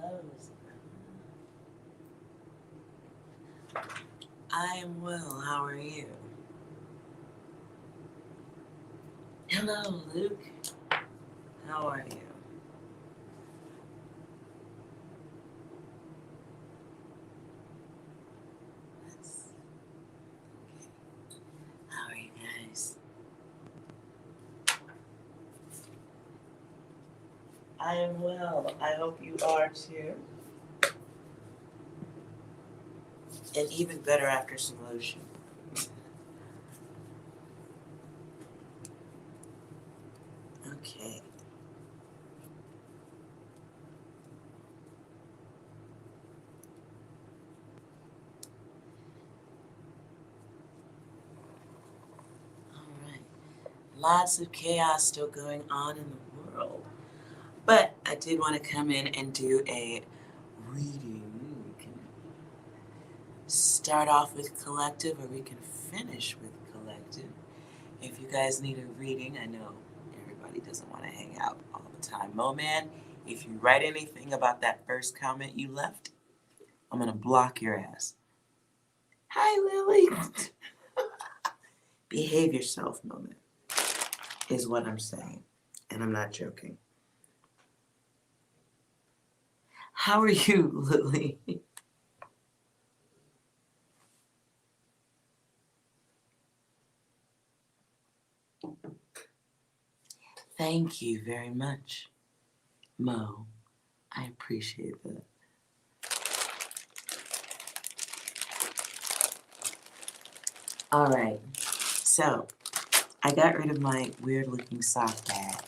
Hello. I am well. How are you? Hello, Luke. How are you? That's okay. How are you guys? I am well. I hope you are too. And even better after some lotion. Okay. All right. Lots of chaos still going on in the world. But I did want to come in and do a reading. We can start off with collective or we can finish with collective. If you guys need a reading, I know everybody doesn't want to hang out all the time. Mo man, if you write anything about that first comment you left, I'm going to block your ass. Hi, Lily. Behave yourself, Mo man, is what I'm saying. And I'm not joking. How are you, Lily? Thank you very much, Mo. I appreciate that. All right. So, I got rid of my weird looking sock bag.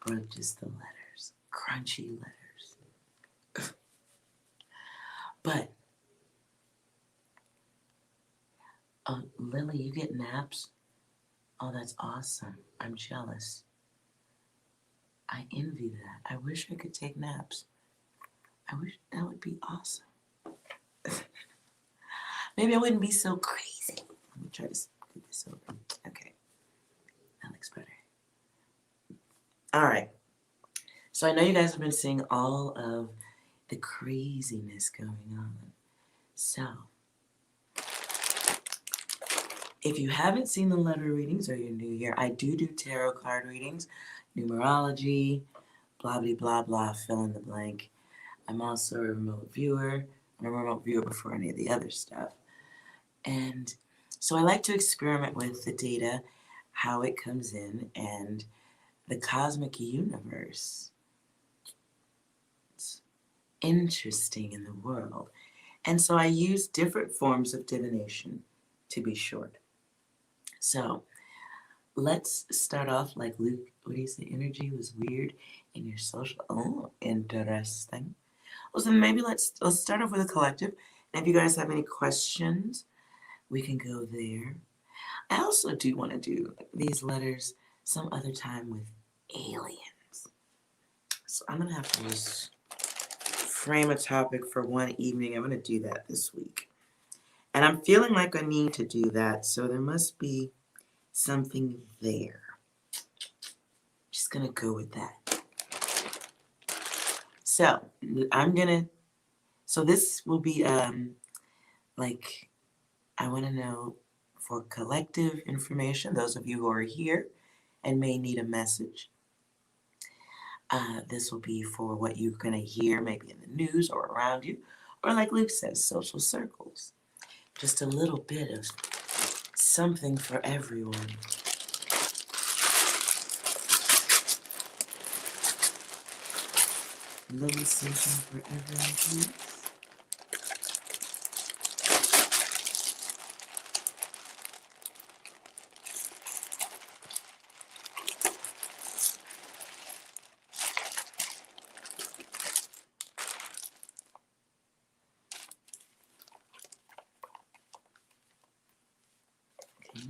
Or just the letters. Crunchy letters. But, Lily, you get naps? Oh, that's awesome. I'm jealous. I envy that. I wish I could take naps. I wish that would be awesome. Maybe I wouldn't be so crazy. Let me try to get this open. Okay, that looks better. All right. So I know you guys have been seeing all of the craziness going on. So, if you haven't seen the letter readings or you're new here, I do tarot card readings, numerology, blah, blah, blah, blah, fill in the blank. I'm also a remote viewer. I'm a remote viewer before any of the other stuff. And so I like to experiment with the data, how it comes in, and the cosmic universe. It's interesting in the world. And so I use different forms of divination, to be short. So let's start off like Luke. What do you say? Energy was weird in your social. Oh, interesting. Well, so maybe let's start off with a collective. And if you guys have any questions, we can go there. I also do want to do these letters some other time with aliens. So I'm gonna have to just frame a topic for one evening. I'm gonna do that this week. And I'm feeling like I need to do that, so there must be something there. Just gonna go with that. So so this will be like, I want to know for collective information, those of you who are here and may need a message. This will be for what you're gonna hear maybe in the news or around you, or like Luke says, social circles. Just a little bit of something for everyone. Little something for everyone, please. Okay.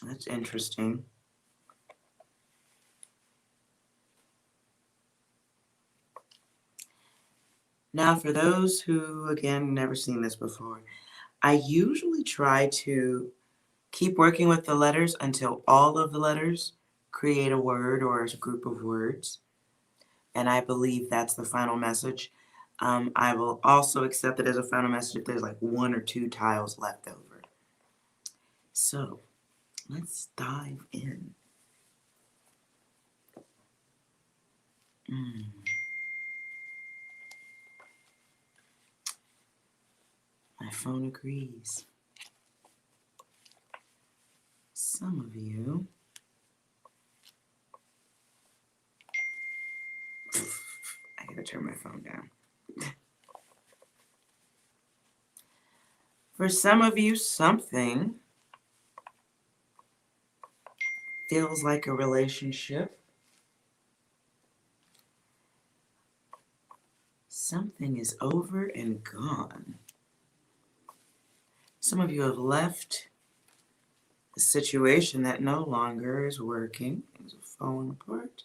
That's interesting. Now, for those who, again, never seen this before, I usually try to keep working with the letters until all of the letters create a word or a group of words. and I believe that's the final message. I will also accept it as a final message if there's like 1 or 2 tiles left over. So let's dive in. My phone agrees. Some of you, I gotta turn my phone down. For some of you, something feels like a relationship. Something is over and gone. Some of you have left a situation that no longer is working. Things are falling apart.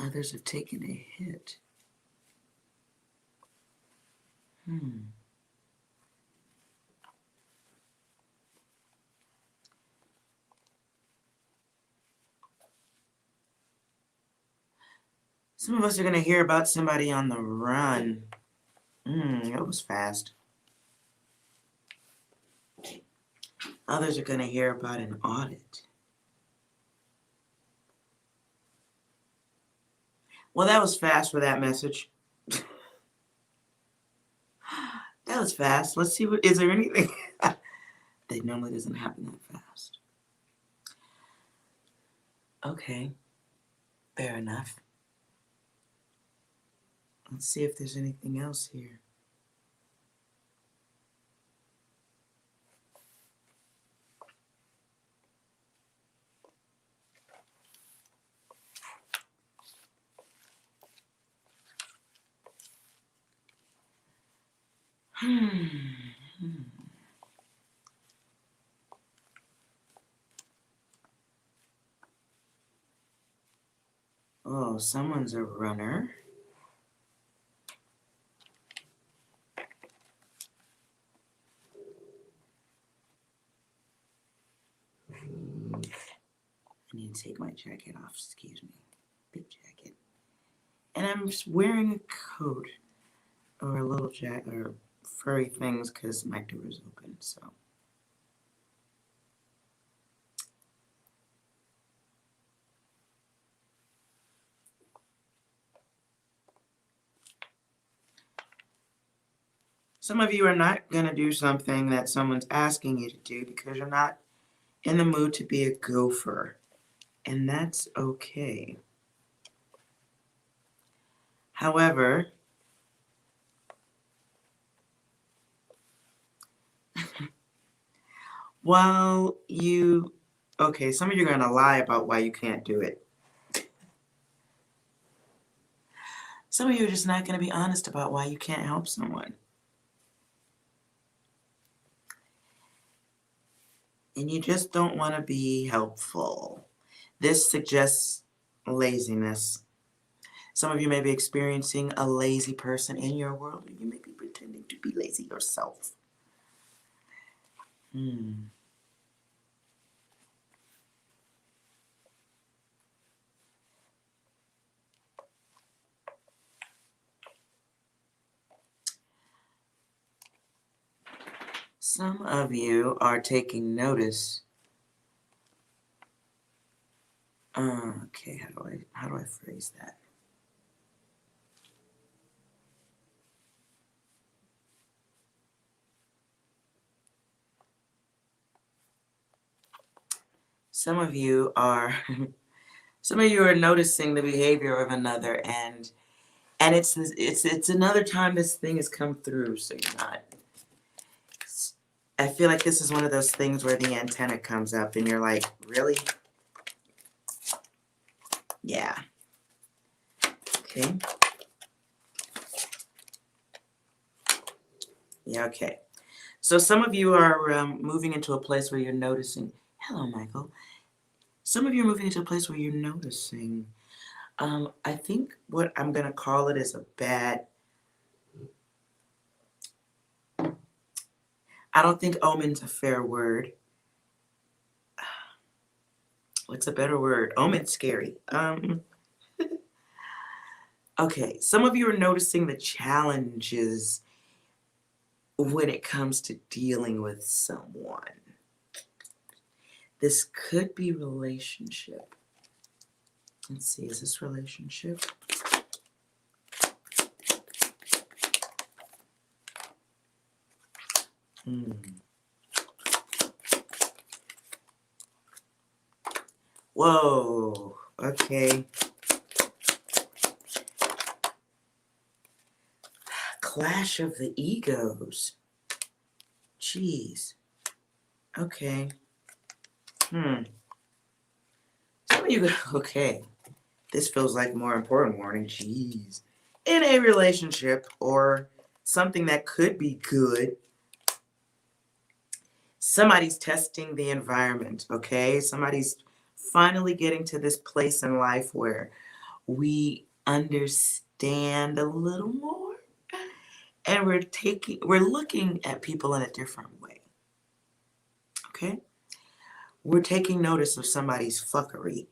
Others have taken a hit. Some of us are going to hear about somebody on the run. That was fast. Others are going to hear about an audit. Well, that was fast for that message. That was fast. Let's see, what is there anything that normally doesn't happen that fast? Okay, fair enough. Let's see if there's anything else here. Oh, someone's a runner. I need to take my jacket off, excuse me. Big jacket. And I'm just wearing a coat or a little jacket or furry things because my door is open, so. Some of you are not going to do something that someone's asking you to do because you're not in the mood to be a gopher. And that's okay. However, some of you are going to lie about why you can't do it. Some of you are just not going to be honest about why you can't help someone. And you just don't want to be helpful. This suggests laziness. Some of you may be experiencing a lazy person in your world, or you may be pretending to be lazy yourself. Some of you are taking notice. Okay, how do I phrase that? Some of you are noticing the behavior of another, and it's another time this thing has come through, so you're not. I feel like this is one of those things where the antenna comes up and you're like, really? Yeah. Okay. Yeah, okay. So some of you are moving into a place where you're noticing. Hello, Michael. Some of you are moving into a place where you're noticing. I think what I'm going to call it is a bad. I don't think omen's a fair word. What's a better word? Omen's scary. Okay, some of you are noticing the challenges when it comes to dealing with someone. This could be relationship. Let's see, is this relationship? Whoa, okay. Clash of the egos. Jeez. Okay. Some of you go, okay. This feels like a more important warning. Jeez. In a relationship or something that could be good, somebody's testing the environment, okay? Somebody's finally getting to this place in life where we understand a little more and we're looking at people in a different way, okay? We're taking notice of somebody's fuckery.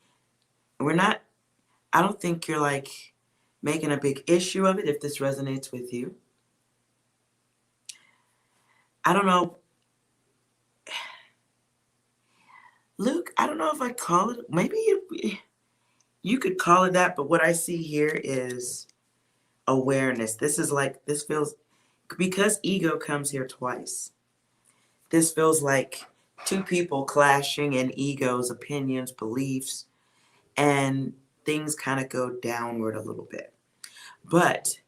I don't think you're like making a big issue of it if this resonates with you. I don't know. Luke, I don't know if I call it, maybe you could call it that, but what I see here is awareness. This feels, because ego comes here twice, this feels like two people clashing in egos, opinions, beliefs, and things kind of go downward a little bit. But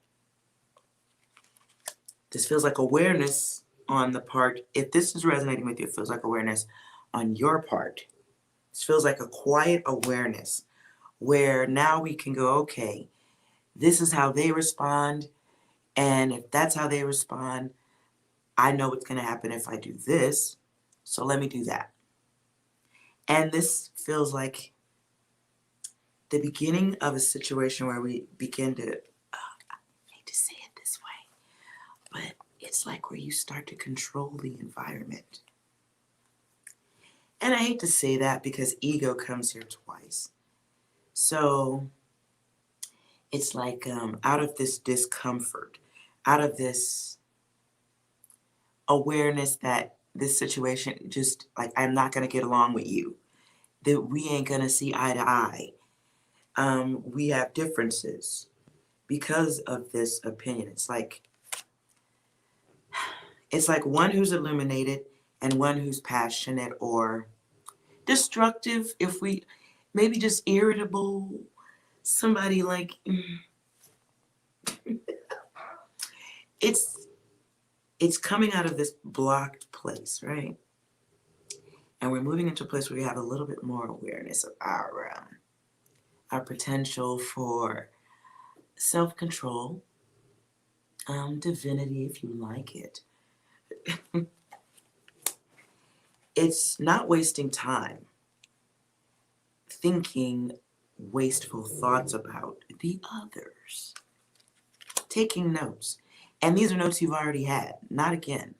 this feels like awareness on the part, if this is resonating with you, it feels like awareness on your part. This feels like a quiet awareness where now we can go, okay, this is how they respond. And if that's how they respond, I know what's going to happen if I do this. So let me do that. And this feels like the beginning of a situation where we begin to, I hate to say it this way, but it's like where you start to control the environment. And I hate to say that because ego comes here twice. So it's like out of this discomfort, out of this awareness that this situation just like, I'm not going to get along with you, that we ain't going to see eye to eye. We have differences because of this opinion. It's like one who's illuminated and one who's passionate or destructive, if we maybe just irritable, somebody like it's coming out of this blocked place, right? And we're moving into a place where we have a little bit more awareness of our potential for self-control, divinity, if you like it. It's not wasting time thinking wasteful thoughts about the others. Taking notes. And these are notes you've already had, not again.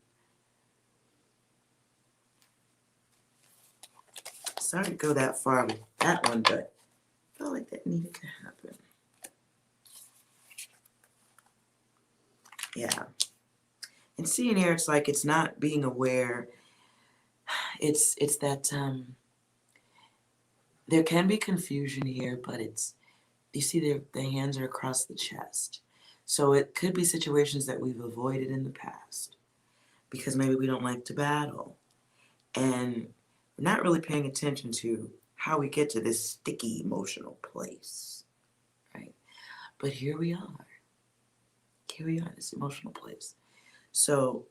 Sorry to go that far with that one, but I felt like that needed to happen. Yeah. And seeing here, it's like it's not being aware. It's that there can be confusion here, but you see the hands are across the chest. So it could be situations that we've avoided in the past because maybe we don't like to battle. And we're not really paying attention to how we get to this sticky emotional place, right? But here we are. Here we are, this emotional place. So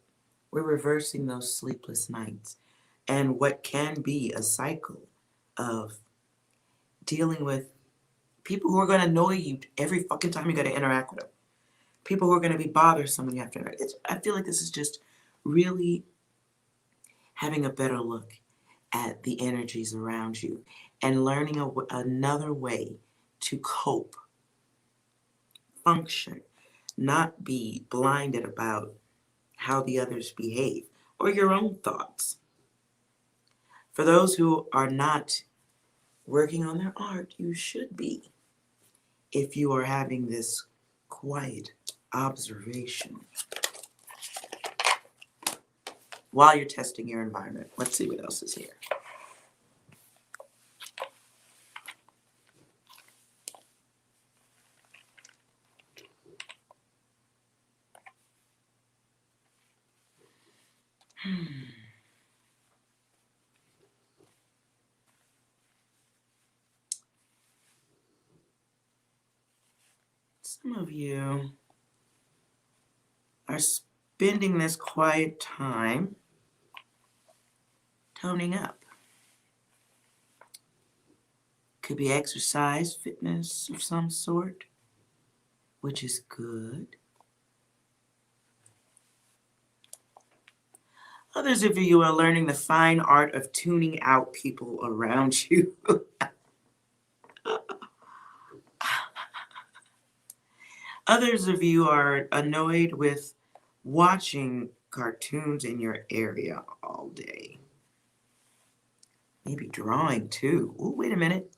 we're reversing those sleepless nights and what can be a cycle of dealing with people who are going to annoy you every fucking time you got to interact with them. People who are going to be bothersome when you have to interact. I feel like this is just really having a better look at the energies around you and learning another way to cope, function, not be blinded about how the others behave or your own thoughts. For those who are not working on their art. You should be, if you are having this quiet observation while you're testing your environment. Let's see what else is here. Some of you are spending this quiet time toning up. Could be exercise, fitness of some sort, which is good. Others of you are learning the fine art of tuning out people around you. Others of you are annoyed with watching cartoons in your area all day. Maybe drawing too. Oh, wait a minute.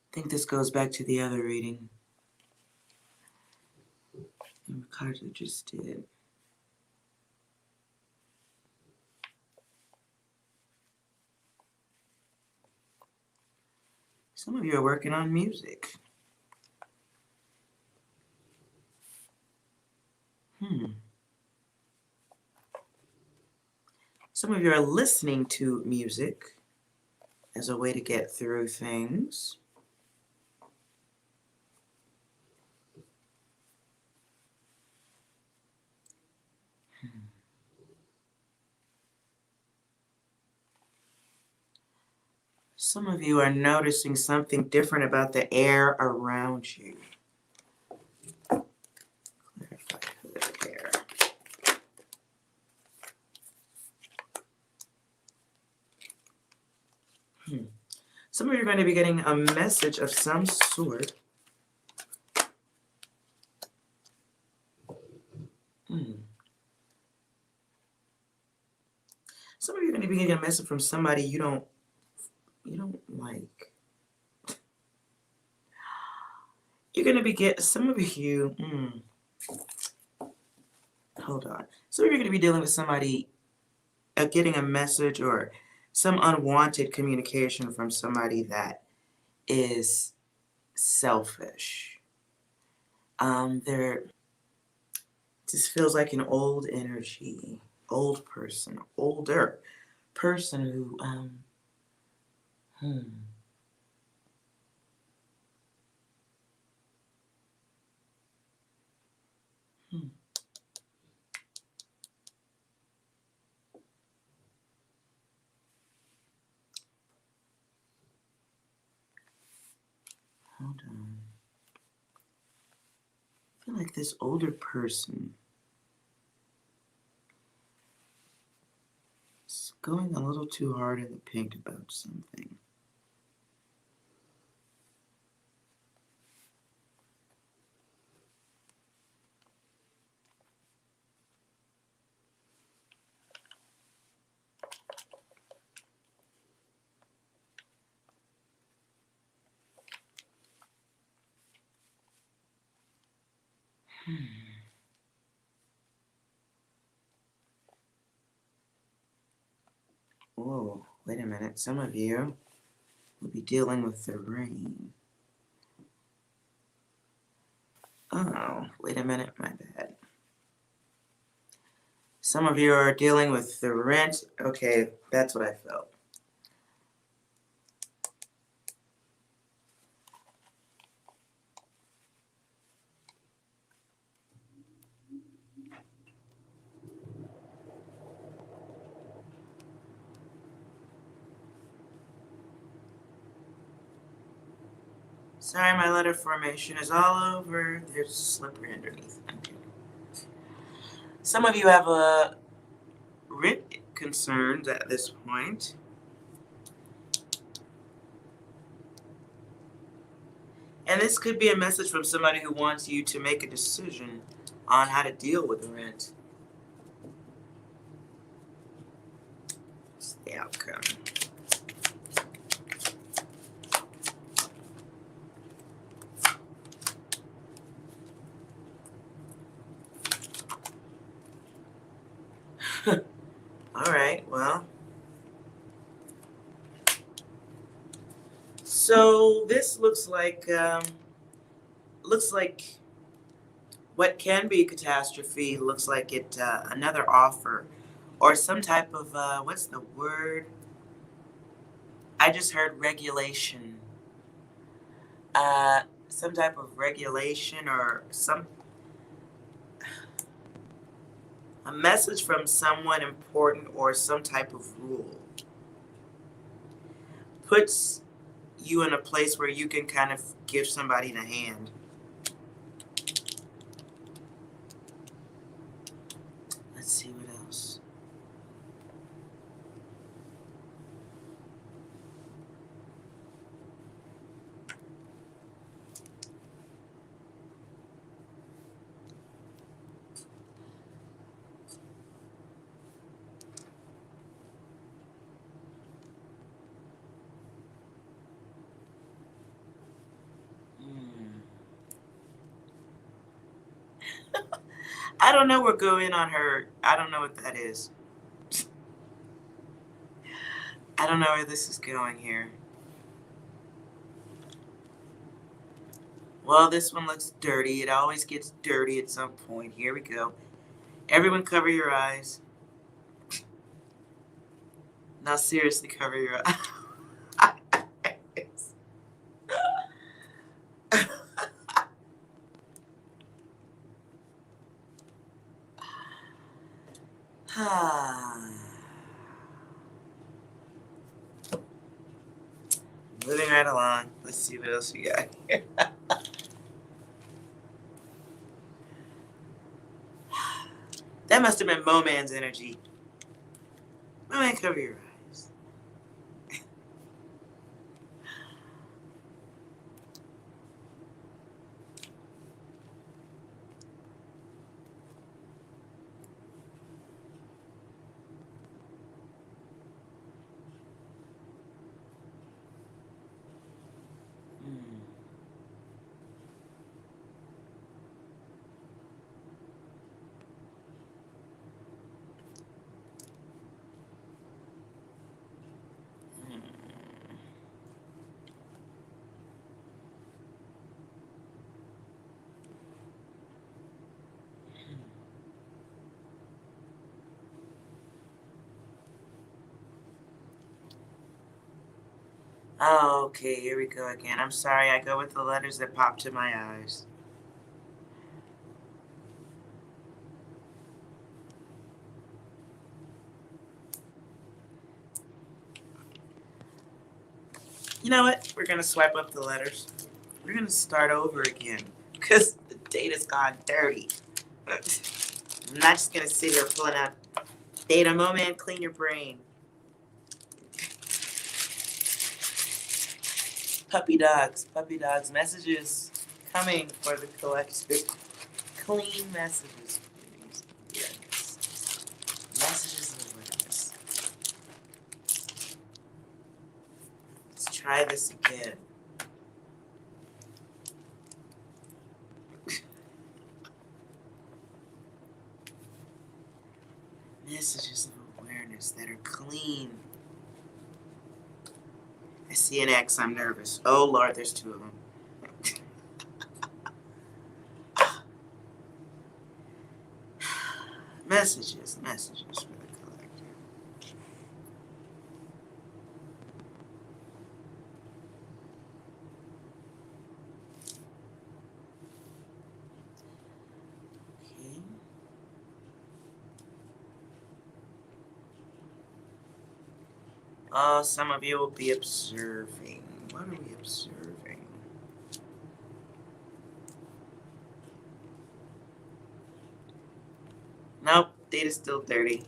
I think this goes back to the other reading Ricardo just did. Some of you are working on music. Some of you are listening to music as a way to get through things. Some of you are noticing something different about the air around you. Clarify the air. Some of you are going to be getting a message of some sort. Some of you are going to be getting a message from somebody you don't like. You're going to be some of you, hold on. Some of you are going to be dealing with somebody, getting a message or some unwanted communication from somebody that is selfish. There just feels like an old energy, older person who, hold on. I feel like this older person is going a little too hard in the paint about something. Whoa, wait a minute. Some of you will be dealing with the rain. Oh, wait a minute, my bad. Some of you are dealing with the rent. Okay, that's what I felt. Sorry, my letter formation is all over. There's slippery underneath. Okay. Some of you have rent concerns at this point. And this could be a message from somebody who wants you to make a decision on how to deal with the rent. What's the outcome? All right, well. So this looks like what can be a catastrophe. Looks like it another offer or some type of what's the word? I just heard regulation. Some type of regulation or a message from someone important or some type of rule puts you in a place where you can kind of give somebody the hand. Let's see what else. I don't know what going on her. I don't know what that is. I don't know where this is going here. Well, this one looks dirty. It always gets dirty at some point. Here we go. Everyone cover your eyes. Now seriously cover your eyes. Moving right along. Let's see what else we got here. That must have been Moman's energy. Moman, cover your eyes. Oh, okay, here we go again. I'm sorry, I go with the letters that pop to my eyes. You know what? We're going to swipe up the letters. We're going to start over again because the data's gone dirty. I'm not just going to sit here pulling out data. Moment, clean your brain. Puppy dogs, messages coming for the collective. Clean messages, please. Yes. Messages of awareness. Let's try this again. Messages of awareness that are clean. I see an X, I'm nervous. Oh Lord, there's two of them. Messages for the collective. Okay. Oh, some of you will be observing. What are we observing? Nope, data's still dirty.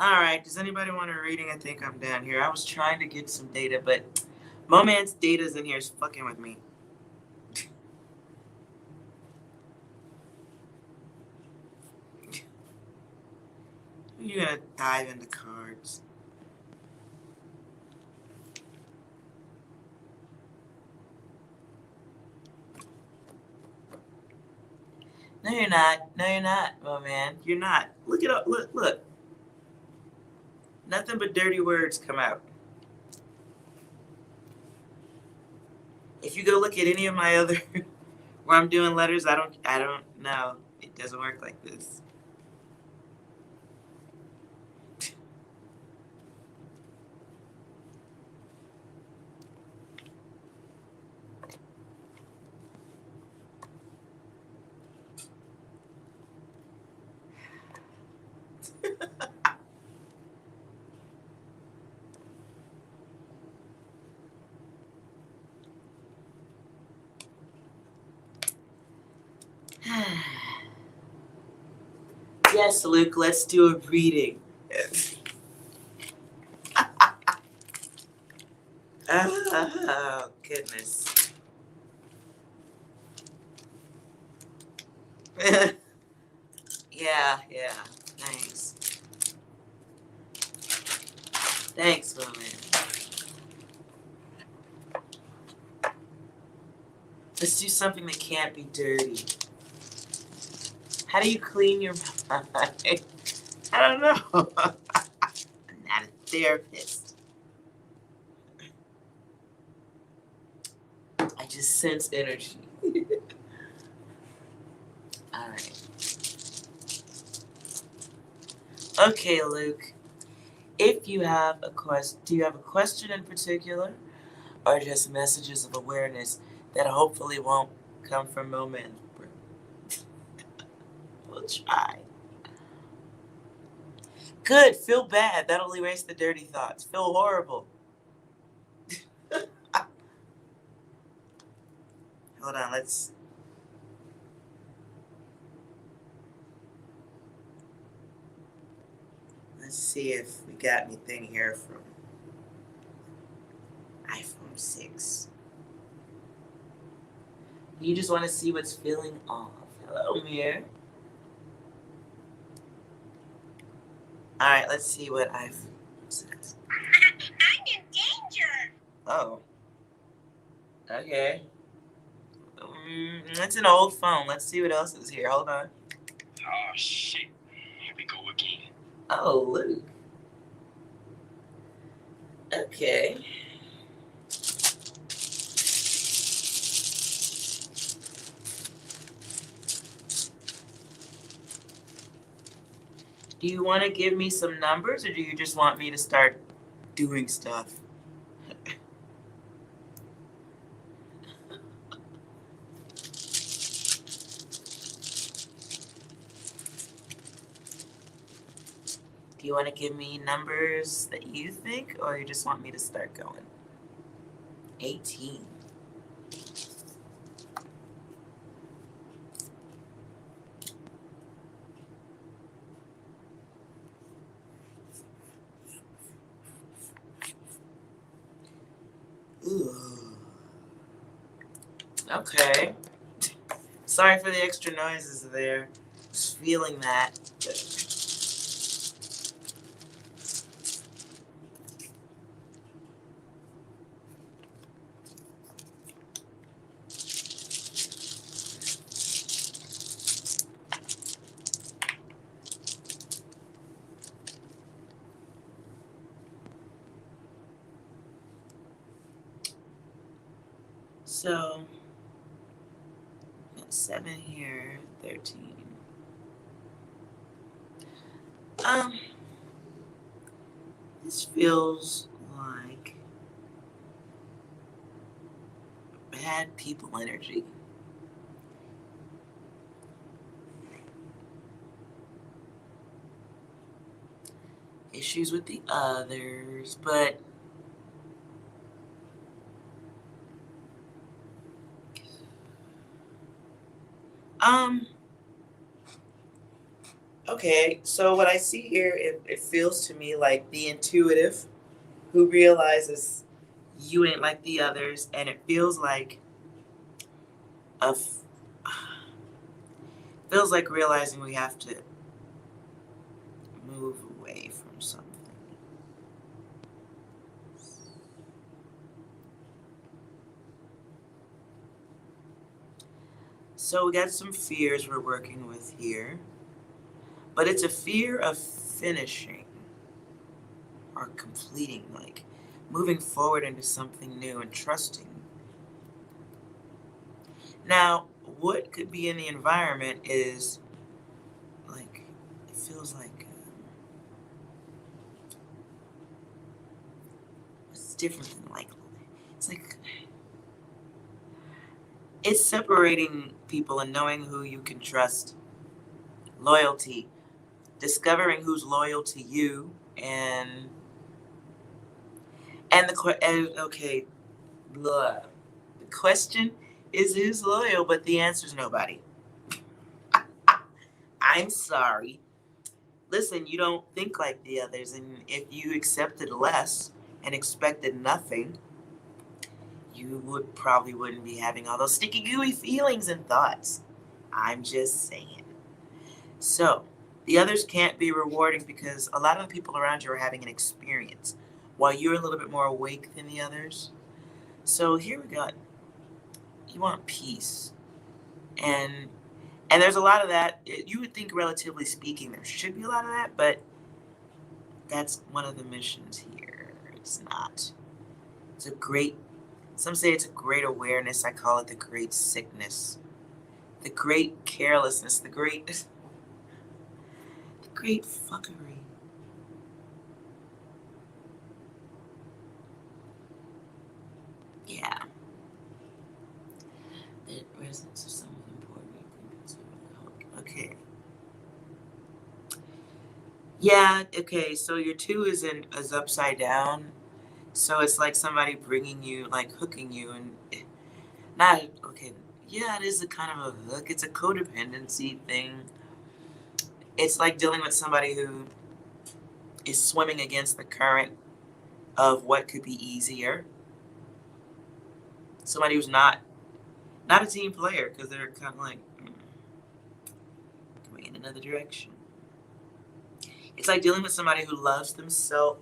All right. Does anybody want a reading? I think I'm down here. I was trying to get some data, but Moman's data's in here is fucking with me. You're gonna dive into cards. No, you're not. No, you're not, Moman. You're not. Look it up. Look. Nothing but dirty words come out. If you go look at any of my other where I'm doing letters, I don't know. It doesn't work like this. Yes, Luke, let's do a reading. Oh, goodness. Yeah. Thanks. Thanks, woman. Let's do something that can't be dirty. How do you clean your mind? I don't know. I'm not a therapist. I just sense energy. All right. Okay, Luke. If you have a question, do you have a question in particular, or just messages of awareness that hopefully won't come from moment? We'll try. Good. Feel bad. That'll erase the dirty thoughts. Feel horrible. Hold on. Let's see if we got anything here from iPhone 6. You just want to see what's feeling off. Hello, Mir. All right, let's see what iPhone says. I'm in danger. Oh. Okay. It's an old phone. Let's see what else is here. Hold on. Oh, shit. Here we go again. Oh, Luke. Okay. Do you want to give me some numbers, or do you just want me to start doing stuff? Do you want to give me numbers that you think, or you just want me to start going? 18. Ooh. Okay. Sorry for the extra noises there. Just feeling that. So, got 7 here, 13. This feels like bad people energy. Issues with the others, but Okay, so what I see here, it feels to me like the intuitive who realizes you ain't like the others, and it feels like a f- feels like realizing we have to move away from something. So we got some fears we're working with here, but it's a fear of finishing or completing, like moving forward into something new and trusting. Now, what could be in the environment is like, it feels like it's different than like, it's like, it's separating people and knowing who you can trust, loyalty, discovering who's loyal to you, and okay, blah. The question is who's loyal, but the answer is nobody. I'm sorry. Listen, you don't think like the others, and if you accepted less and expected nothing, you wouldn't be having all those sticky gooey feelings and thoughts. I'm just saying. So, the others can't be rewarding because a lot of the people around you are having an experience while you're a little bit more awake than the others. So, here we go. You want peace. And there's a lot of that. You would think relatively speaking there should be a lot of that, but that's one of the missions here. It's not. It's a great, some say it's a great awareness. I call it the great sickness, the great carelessness, the great fuckery. Yeah. The residents of some of the important. Okay. Yeah. Okay. So your two is upside down. So it's like somebody bringing you, like hooking you, and not okay. Yeah, it is a kind of a hook. It's a codependency thing. It's like dealing with somebody who is swimming against the current of what could be easier. Somebody who's not a team player because they're kind of like going in another direction. It's like dealing with somebody who loves themselves.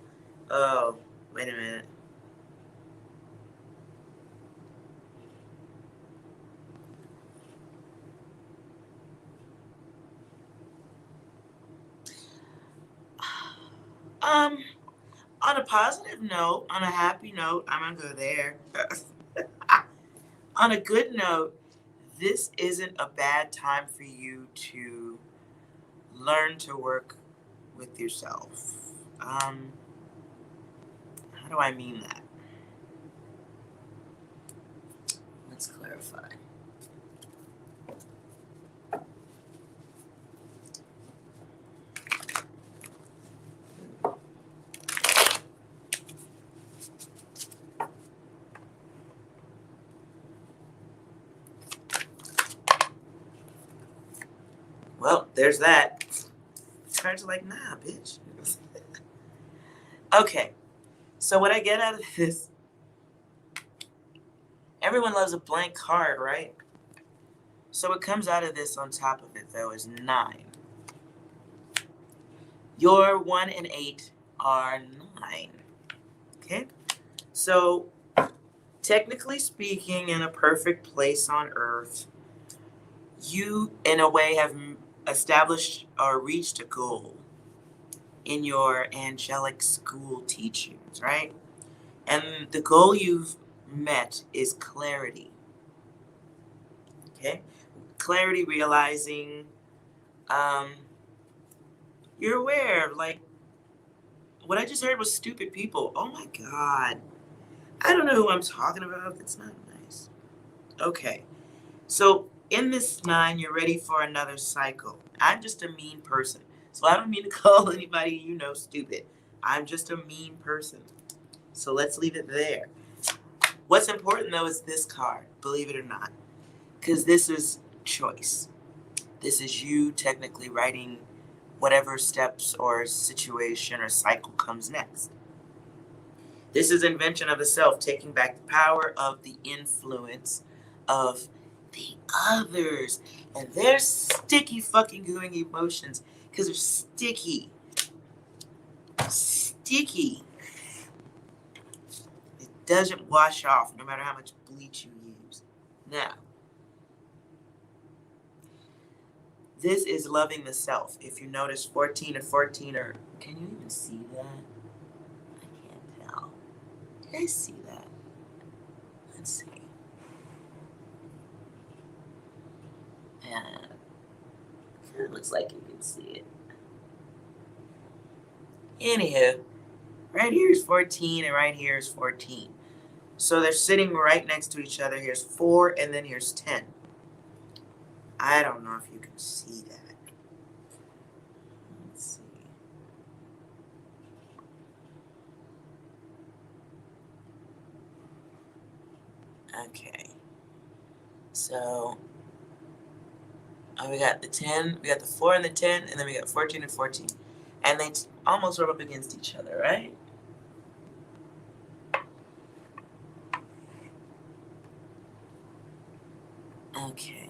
Oh, wait a minute. Um, on a positive note, on a happy note, I'm gonna go there. On a good note, this isn't a bad time for you to learn to work with yourself. How do I mean that? Let's clarify. Well, there's that. Cards are like, nah, bitch. Okay, so what I get out of this, everyone loves a blank card, right? So what comes out of this on top of it, though, is 9. Your 1 and 8 are 9. Okay? So, technically speaking, in a perfect place on earth, you, in a way, have established or reached a goal in your angelic school teachings, right? And the goal you've met is clarity. Okay? Clarity, realizing um, you're aware, like, what I just heard was stupid people. Oh my God. I don't know who I'm talking about. That's not nice. Okay. So in this 9, you're ready for another cycle. I'm just a mean person. So I don't mean to call anybody you know stupid. I'm just a mean person. So let's leave it there. What's important though is this card, believe it or not. Because this is choice. This is you technically writing whatever steps or situation or cycle comes next. This is invention of the self, taking back the power of the influence of the others and their sticky fucking gooey emotions, because they're sticky. Sticky. It doesn't wash off no matter how much bleach you use. Now, this is loving the self. If you notice 14 and 14 are, can you even see that? I can't tell. Did I see that? Let's see. It looks like you can see it. Anywho, right here is 14 and right here is 14. So they're sitting right next to each other. Here's 4 and then here's 10. I don't know if you can see that. Let's see. Okay. So we got the 10, we got the 4 and the 10, and then we got 14 and 14. And they almost rub up against each other, right? Okay.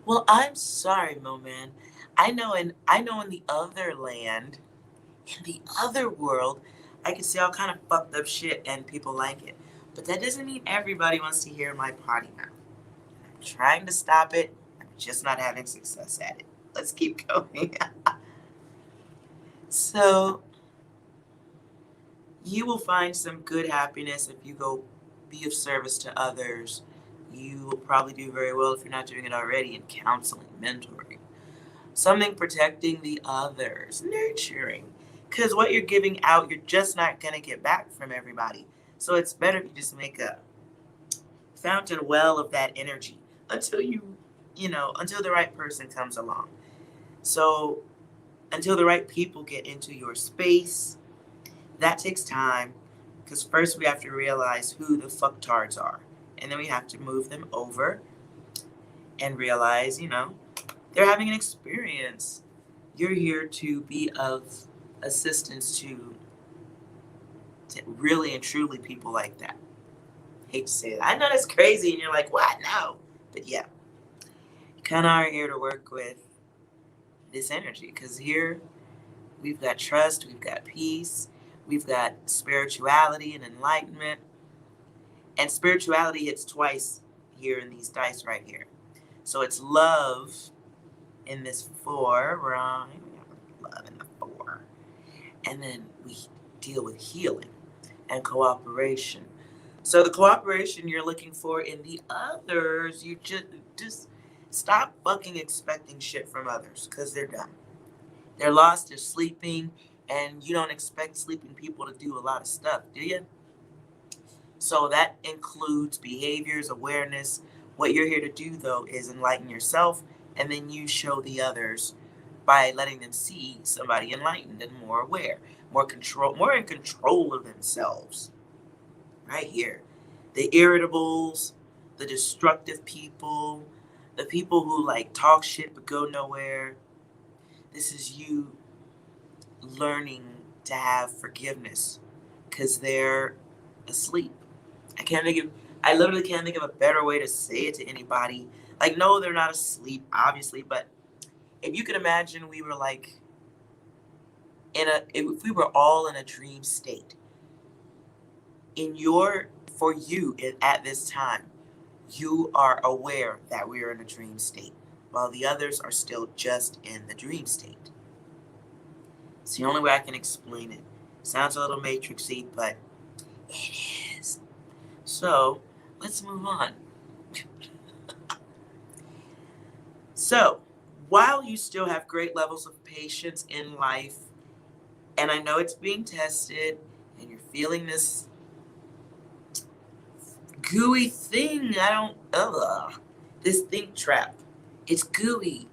Well, I'm sorry, Mo Man. I know in the other land, in the other world, I can see all kind of fucked up shit and people like it. But that doesn't mean everybody wants to hear my potty mouth. I'm trying to stop it. I'm just not having success at it. Let's keep going. So, you will find some good happiness if you go be of service to others. You will probably do very well if you're not doing it already in counseling, mentoring. Something protecting the others, nurturing. Because what you're giving out, you're just not going to get back from everybody. So it's better if you just make a fountain well of that energy until until the right person comes along. So until the right people get into your space, that takes time. Because first we have to realize who the fucktards are. And then we have to move them over and realize, they're having an experience. You're here to be of assistance to really and truly people like that. Hate to say that. I know that's crazy, and you're like, what? No. But yeah, you kind of are here to work with this energy, because here we've got trust, we've got peace, we've got spirituality and enlightenment. And spirituality hits twice here in these dice right here. So it's love in this 4, right? We have love in the 4. And then we deal with healing and cooperation. So the cooperation you're looking for in the others, you just stop fucking expecting shit from others, because they're dumb. They're lost, they're sleeping, and you don't expect sleeping people to do a lot of stuff, do you? So that includes behaviors, awareness. What you're here to do, though, is enlighten yourself, and then you show the others by letting them see somebody enlightened and more aware, more in control of themselves. Right here. The irritables, the destructive people, the people who talk shit but go nowhere. This is you learning to have forgiveness because they're asleep. I literally can't think of a better way to say it to anybody. No, they're not asleep, obviously, but if you could imagine we were if we were all in a dream state, for you at this time, you are aware that we are in a dream state, while the others are still just in the dream state. It's the only way I can explain it. Sounds a little matrixy, but it is. So, let's move on. So, while you still have great levels of patience in life, and I know it's being tested, and you're feeling this gooey thing, this think trap. It's gooey.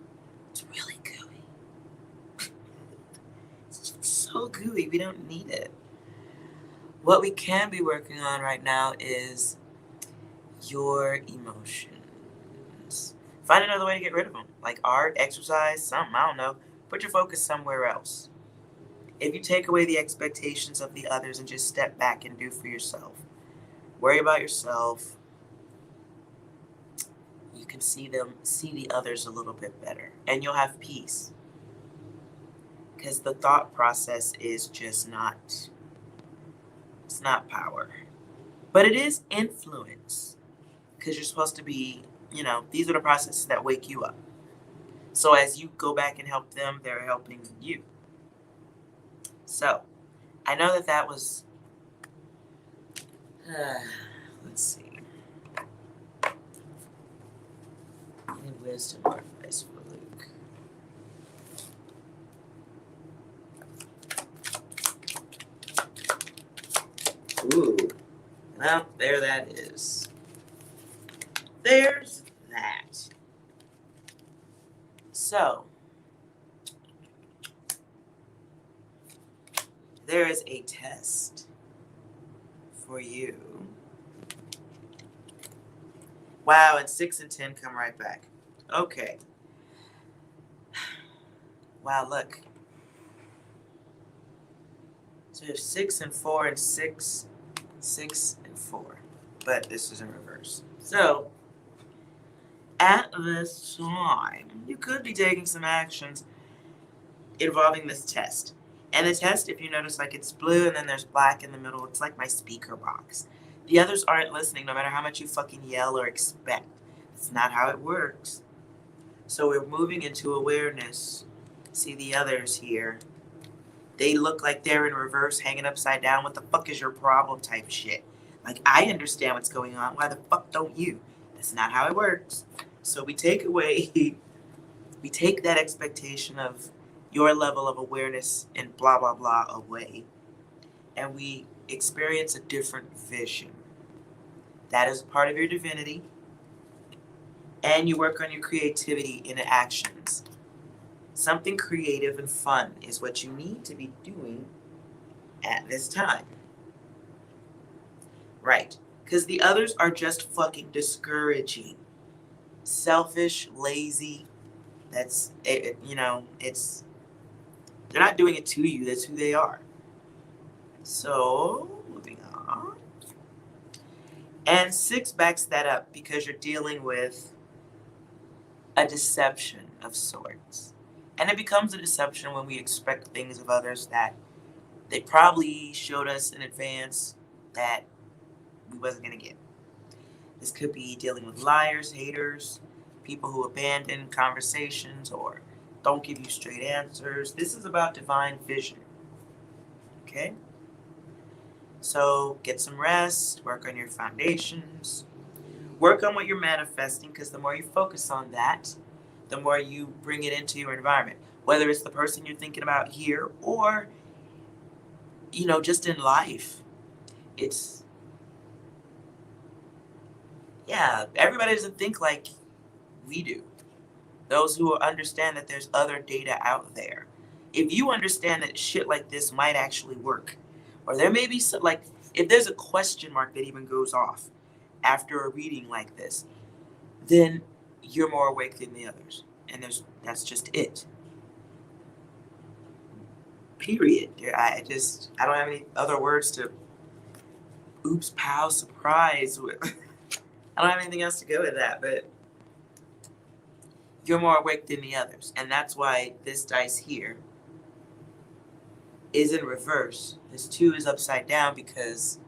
It's really gooey. It's so gooey, we don't need it. What we can be working on right now is your emotions. Find another way to get rid of them, like art, exercise, something, I don't know. Put your focus somewhere else. If you take away the expectations of the others and just step back and do for yourself, worry about yourself, you can see the others a little bit better, and you'll have peace. Because the thought process is just not, it's not power. But it is influence. Because you're supposed to be, these are the processes that wake you up. So as you go back and help them, they're helping you. So I know that was, let's see, any wisdom or advice for Luke? Ooh, well, there that is. There's that. So, there is a test for you. Wow, and 6 and 10 come right back. Okay. Wow, look. So you have 6 and 4 and 6, 6 and 4. But this is in reverse. So, at this time, you could be taking some actions involving this test. And the test, if you notice, like it's blue and then there's black in the middle, it's like my speaker box. The others aren't listening no matter how much you fucking yell or expect. It's not how it works. So we're moving into awareness. See the others here. They look like they're in reverse, hanging upside down. What the fuck is your problem type shit? Like, I understand what's going on. Why the fuck don't you? That's not how it works. So we take that expectation of your level of awareness and blah, blah, blah away, and we experience a different vision. That is part of your divinity, and you work on your creativity in actions. Something creative and fun is what you need to be doing at this time. Right. Because the others are just fucking discouraging. Selfish, lazy. That's, it's, they're not doing it to you. That's who they are. So, moving on. And 6 backs that up because you're dealing with a deception of sorts. And it becomes a deception when we expect things of others that they probably showed us in advance that we wasn't going to get. This could be dealing with liars, haters, people who abandon conversations or don't give you straight answers. This is about divine vision. Okay? So get some rest, work on your foundations, work on what you're manifesting, because the more you focus on that, the more you bring it into your environment. Whether it's the person you're thinking about here or, just in life. It's, everybody doesn't think like we do. Those who understand that there's other data out there. If you understand that shit like this might actually work, or there may be some, like, if there's a question mark that even goes off after a reading like this, then you're more awake than the others. And that's just it. Period. I don't have any other words to oops, pow, surprise with. I don't have anything else to go with that, but you're more awake than the others. And that's why this dice here is in reverse. This 2 is upside down because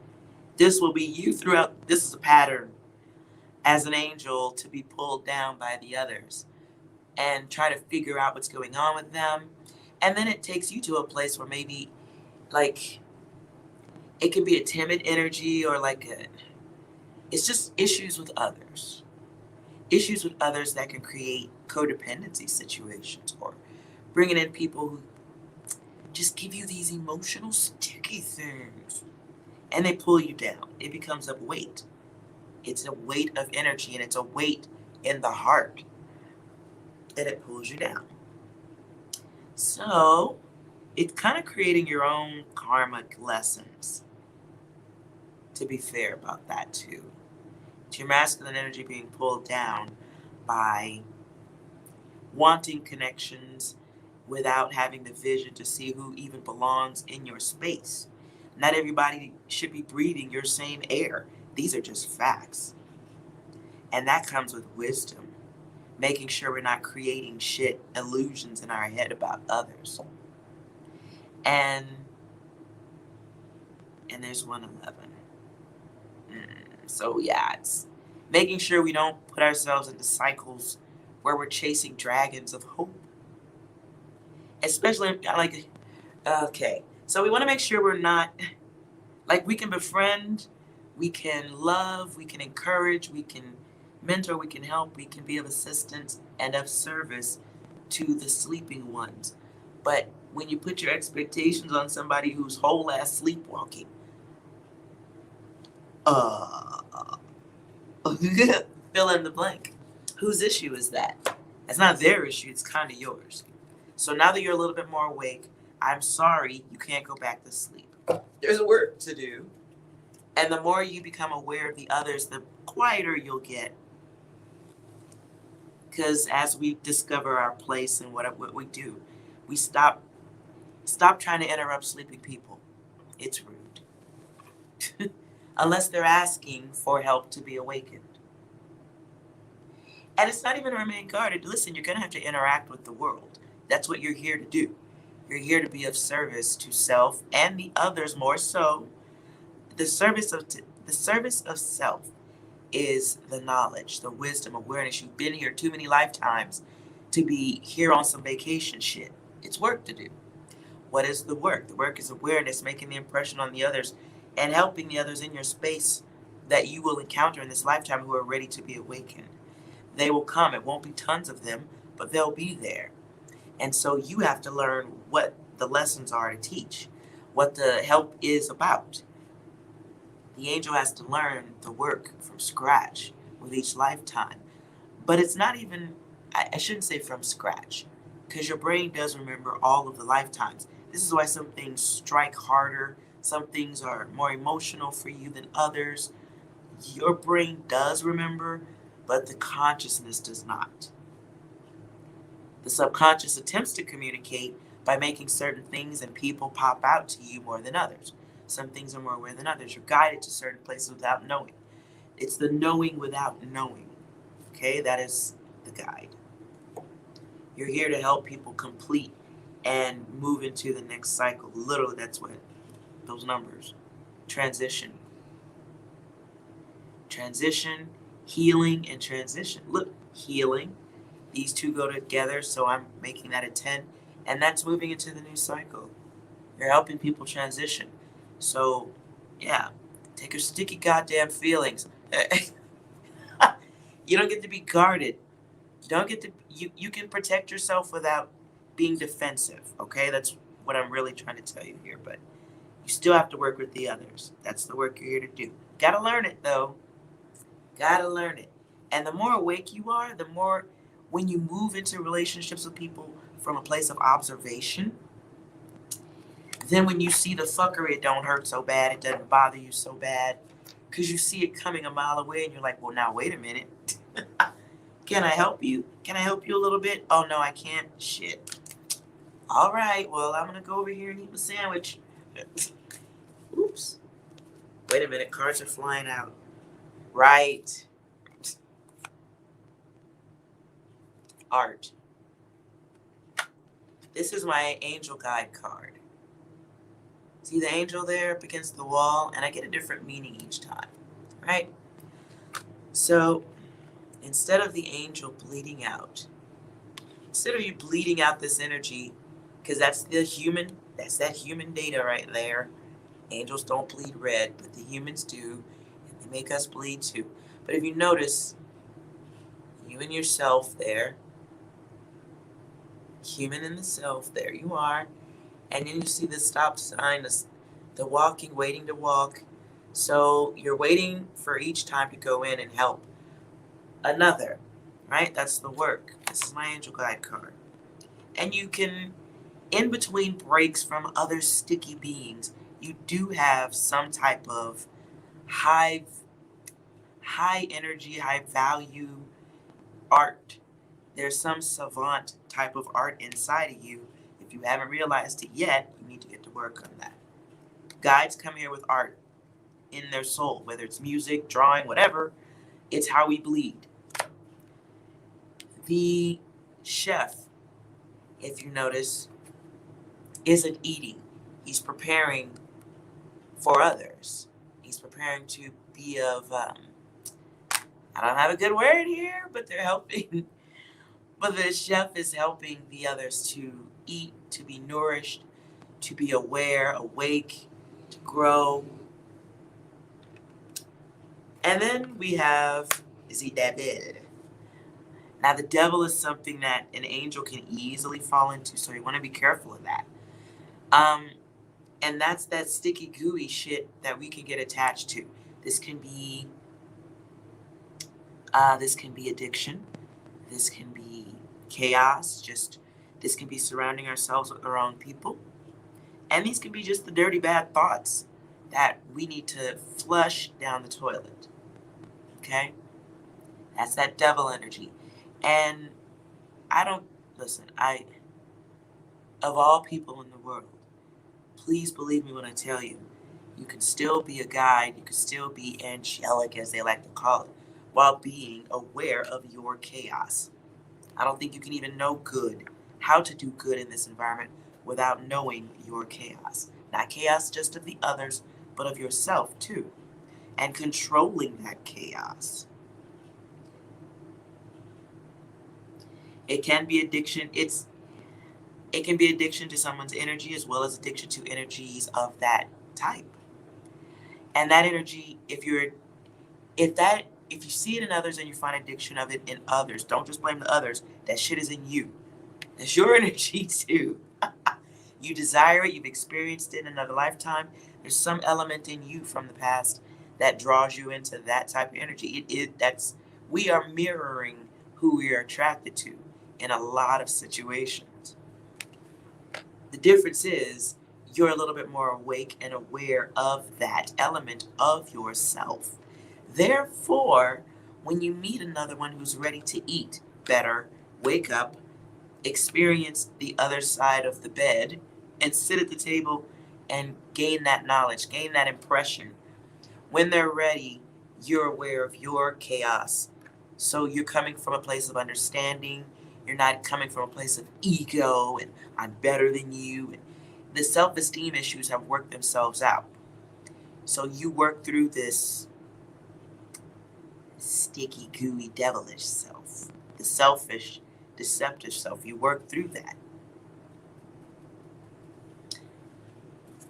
this will be you throughout. This is a pattern as an angel to be pulled down by the others and try to figure out what's going on with them. And then it takes you to a place where maybe, like, it can be a timid energy or it's just issues with others. Issues with others that can create codependency situations or bringing in people who just give you these emotional sticky things and they pull you down. It becomes a weight. It's a weight of energy and it's a weight in the heart that it pulls you down. So it's kind of creating your own karmic lessons, to be fair about that too. It's your masculine energy being pulled down by wanting connections, without having the vision to see who even belongs in your space. Not everybody should be breathing your same air. These are just facts. And that comes with wisdom, making sure we're not creating shit illusions in our head about others. And there's 111. So yeah, it's making sure we don't put ourselves into cycles where we're chasing dragons of hope. Especially like, okay, so we want to make sure we're not like, we can befriend, we can love, we can encourage, we can mentor, we can help, we can be of assistance and of service to the sleeping ones. But when you put your expectations on somebody who's whole ass sleepwalking, uh, fill in the blank. Whose issue is that? It's not their issue, it's kind of yours. So now that you're a little bit more awake, I'm sorry you can't go back to sleep. There's work to do. And the more you become aware of the others, the quieter you'll get. Because as we discover our place and what we do, we stop trying to interrupt sleeping people. It's rude. Unless they're asking for help to be awakened. And it's not even to remain guarded. Listen, you're going to have to interact with the world. That's what you're here to do. You're here to be of service to self and the others more so. The service of self is the knowledge, the wisdom, awareness. You've been here too many lifetimes to be here on some vacation shit. It's work to do. What is the work? The work is awareness, making the impression on the others and helping the others in your space that you will encounter in this lifetime who are ready to be awakened. They will come. It won't be tons of them, but they'll be there. And so you have to learn what the lessons are to teach, what the help is about. The angel has to learn the work from scratch with each lifetime. But it's not even, I shouldn't say from scratch, because your brain does remember all of the lifetimes. This is why some things strike harder. Some things are more emotional for you than others. Your brain does remember, but the consciousness does not. The subconscious attempts to communicate by making certain things and people pop out to you more than others. Some things are more aware than others. You're guided to certain places without knowing. It's the knowing without knowing. Okay, that is the guide. You're here to help people complete and move into the next cycle. Literally, that's what those numbers. Transition. Transition, healing, and transition. Look, healing. These two go together, so I'm making that a 10. And that's moving into the new cycle. You're helping people transition. So, yeah, take your sticky goddamn feelings. You don't get to be guarded. You don't get to, you can protect yourself without being defensive, okay? That's what I'm really trying to tell you here. But you still have to work with the others. That's the work you're here to do. Gotta learn it, though. Gotta learn it. And the more awake you are, the more, when you move into relationships with people from a place of observation, then when you see the fuckery, it don't hurt so bad. It doesn't bother you so bad. Because you see it coming a mile away and you're like, well, now, wait a minute. Can I help you? Can I help you a little bit? Oh, no, I can't. Shit. All right, well, I'm going to go over here and eat my sandwich. Oops. Wait a minute. Cards are flying out. Right. Art. This is my angel guide card. See the angel there up against the wall? And I get a different meaning each time, right? So instead of the angel bleeding out, instead of you bleeding out this energy, because that's that human data right there. Angels don't bleed red, but the humans do, and they make us bleed too. But if you notice, you and yourself there, human in the self, there you are. And then you see the stop sign, the walking, waiting to walk. So you're waiting for each time to go in and help another, right? That's the work. This is my angel guide card. And you can, in between breaks from other sticky beings, you do have some type of high energy, high value art. There's some savant type of art inside of you If you haven't realized it yet, you need to get to work on that. Guides come here with art in their soul, whether it's music, drawing, whatever. It's how we bleed. The chef, if you notice, isn't eating. He's preparing for others. He's preparing to be of, I don't have a good word here, but they're helping. But the chef is helping the others to eat, to be nourished, to be aware, awake, to grow. And then we have the devil. Now, the devil is something that an angel can easily fall into, so you want to be careful of that. And that's that sticky, gooey shit that we can get attached to. This can be addiction. This can be chaos. This can be surrounding ourselves with the wrong people. And these can be just the dirty, bad thoughts that we need to flush down the toilet. Okay? That's that devil energy. And of all people in the world, please believe me when I tell you, you can still be a guide, you can still be angelic, as they like to call it, while being aware of your chaos. I don't think you can even know how to do good in this environment without knowing your chaos. Not chaos just of the others, but of yourself too. And controlling that chaos. It can be addiction. It can be addiction to someone's energy as well as addiction to energies of that type. And that energy, if you see it in others and you find addiction of it in others, don't just blame the others. That shit is in you. That's your energy too. You desire it, you've experienced it in another lifetime. There's some element in you from the past that draws you into that type of energy. We are mirroring who we are attracted to in a lot of situations. The difference is you're a little bit more awake and aware of that element of yourself. Therefore, when you meet another one who's ready to eat better, wake up, experience the other side of the bed, and sit at the table and gain that knowledge, gain that impression. When they're ready, you're aware of your chaos. So you're coming from a place of understanding. You're not coming from a place of ego and I'm better than you. And the self-esteem issues have worked themselves out. So you work through this sticky, gooey, devilish self, the selfish, deceptive self. You work through that.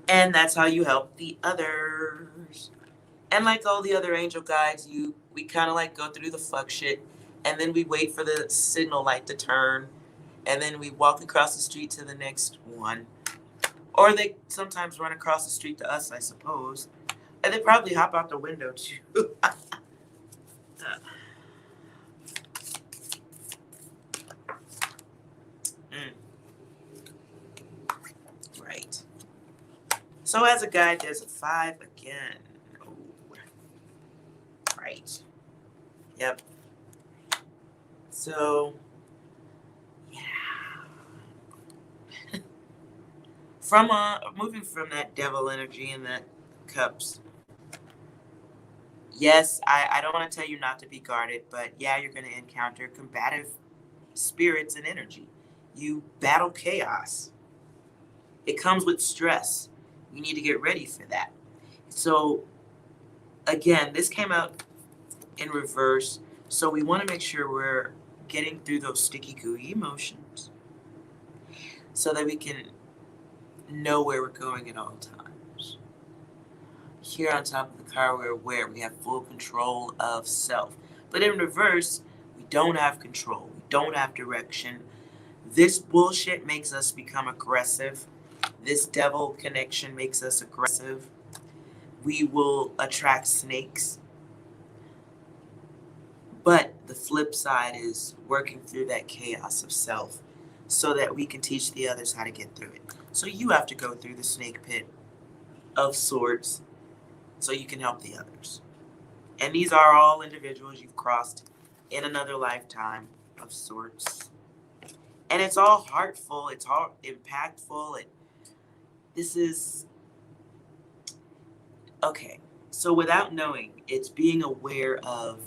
And that's how you help the others. And like all the other angel guides, we kind of like go through the fuck shit, and then we wait for the signal light to turn, and then we walk across the street to the next one. Or they sometimes run across the street to us, I suppose. And they probably hop out the window too. Right. So as a guide, there's a 5 again. Oh. Right. Yep. So, yeah. Moving from that devil energy and that cups. Yes, I don't want to tell you not to be guarded, but yeah, you're going to encounter combative spirits and energy. You battle chaos. It comes with stress. You need to get ready for that. So, again, this came out in reverse. So we want to make sure we're getting through those sticky, gooey emotions so that we can know where we're going at all times. Here on top of the car, we're aware. We have full control of self. But in reverse, we don't have control. We don't have direction. This bullshit makes us become aggressive. This devil connection makes us aggressive. We will attract snakes. But the flip side is working through that chaos of self so that we can teach the others how to get through it. So you have to go through the snake pit of sorts so you can help the others. And these are all individuals you've crossed in another lifetime of sorts. And it's all heartful. It's all impactful. This is okay. So without knowing, it's being aware of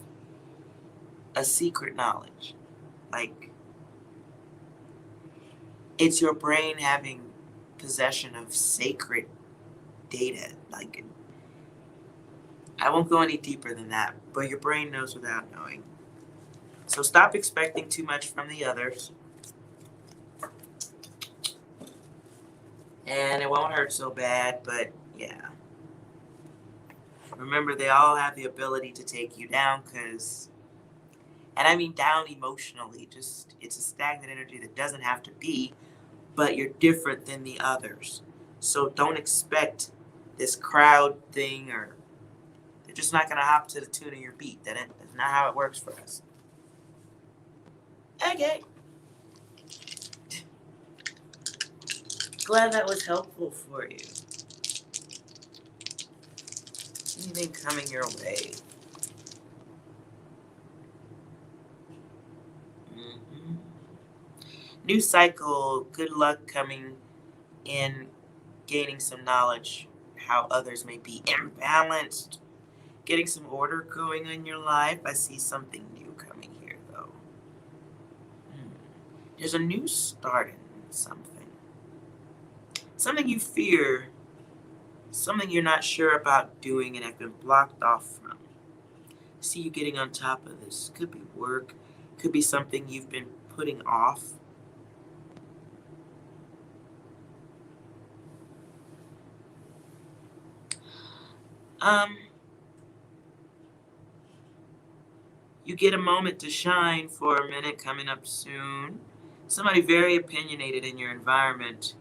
a secret knowledge. Like it's your brain having possession of sacred data. Like I won't go any deeper than that, but your brain knows without knowing. So stop expecting too much from the others. And it won't hurt so bad, but yeah. Remember, they all have the ability to take you down and I mean down emotionally, just it's a stagnant energy that doesn't have to be, but you're different than the others. So don't expect this crowd thing or they're just not going to hop to the tune of your beat. That's not how it works for us. Okay. Glad that was helpful for you. Anything coming your way? Mm-hmm. New cycle, good luck coming in, gaining some knowledge how others may be imbalanced, getting some order going in your life. I see something new coming here, though. There's a new start in something. Something you fear, something you're not sure about doing and have been blocked off from. See you getting on top of this. Could be work, could be something you've been putting off. You get a moment to shine for a minute coming up soon. Somebody very opinionated in your environment.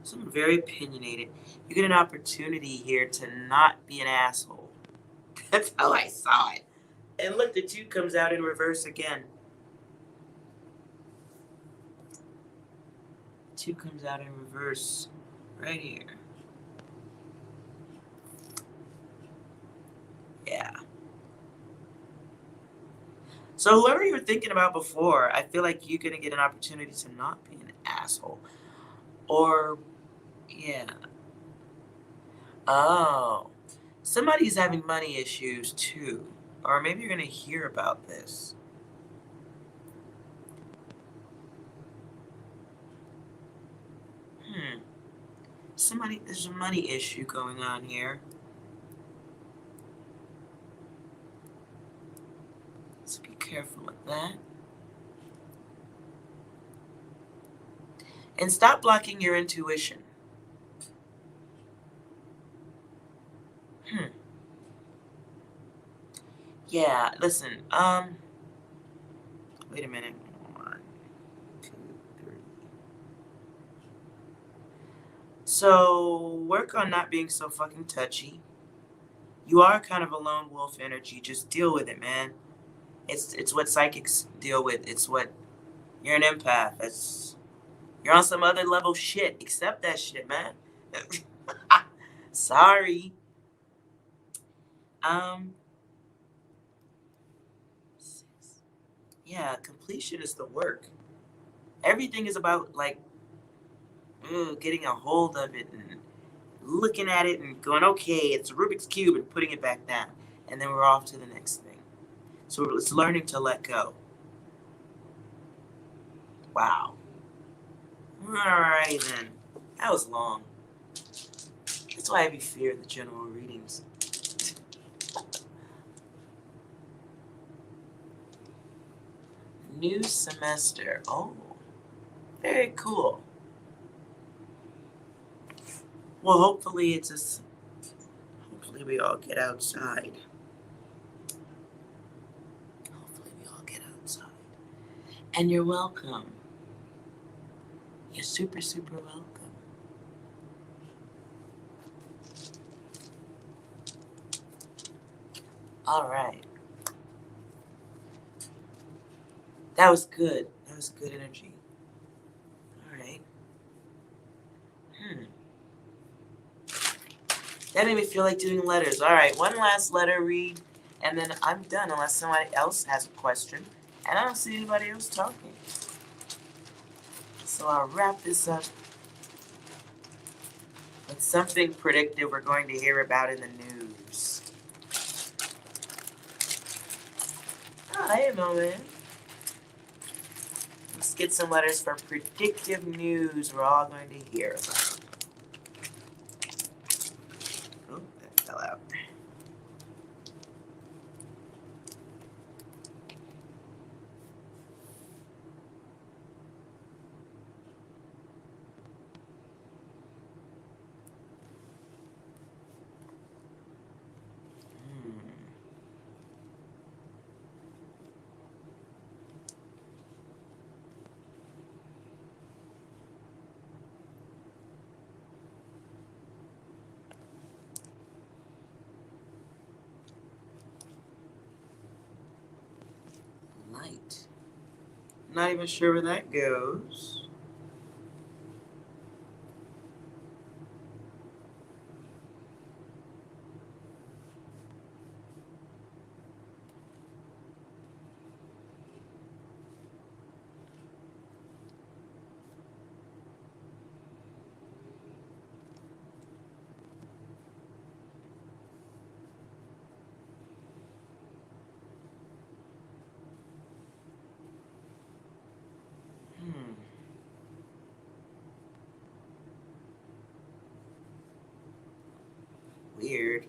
Someone very opinionated. You get an opportunity here to not be an asshole. That's how I saw it. And look, the 2 comes out in reverse again. 2 comes out in reverse right here. Yeah. So whoever you were thinking about before, I feel like you're going to get an opportunity to not be an asshole. Or, yeah. Oh. Somebody's having money issues too. Or maybe you're going to hear about this. There's a money issue going on here. So be careful with that. And stop blocking your intuition. Yeah, listen, wait a minute. 1, 2, 3. So work on not being so fucking touchy. You are kind of a lone wolf energy. Just deal with it, man. It's what psychics deal with. It's what you're an empath. You're on some other level shit. Accept that shit, man. Sorry. Yeah, completion is the work. Everything is about like getting a hold of it and looking at it and going, okay, it's a Rubik's Cube and putting it back down. And then we're off to the next thing. So it's learning to let go. Wow. Alrighty then. That was long. That's why I have you fear the general readings. New semester. Oh, very cool. Well, hopefully hopefully we all get outside. Hopefully we all get outside. And you're welcome. You're super, super welcome. All right. That was good. That was good energy. All right. That made me feel like doing letters. All right, one last letter read, and then I'm done unless somebody else has a question. And I don't see anybody else talking. So I'll wrap this up with something predictive we're going to hear about in the news. Oh, hey, Moment. Let's get some letters for predictive news we're all going to hear about. Oh, that fell out. Light. Not even sure where that goes. Weird.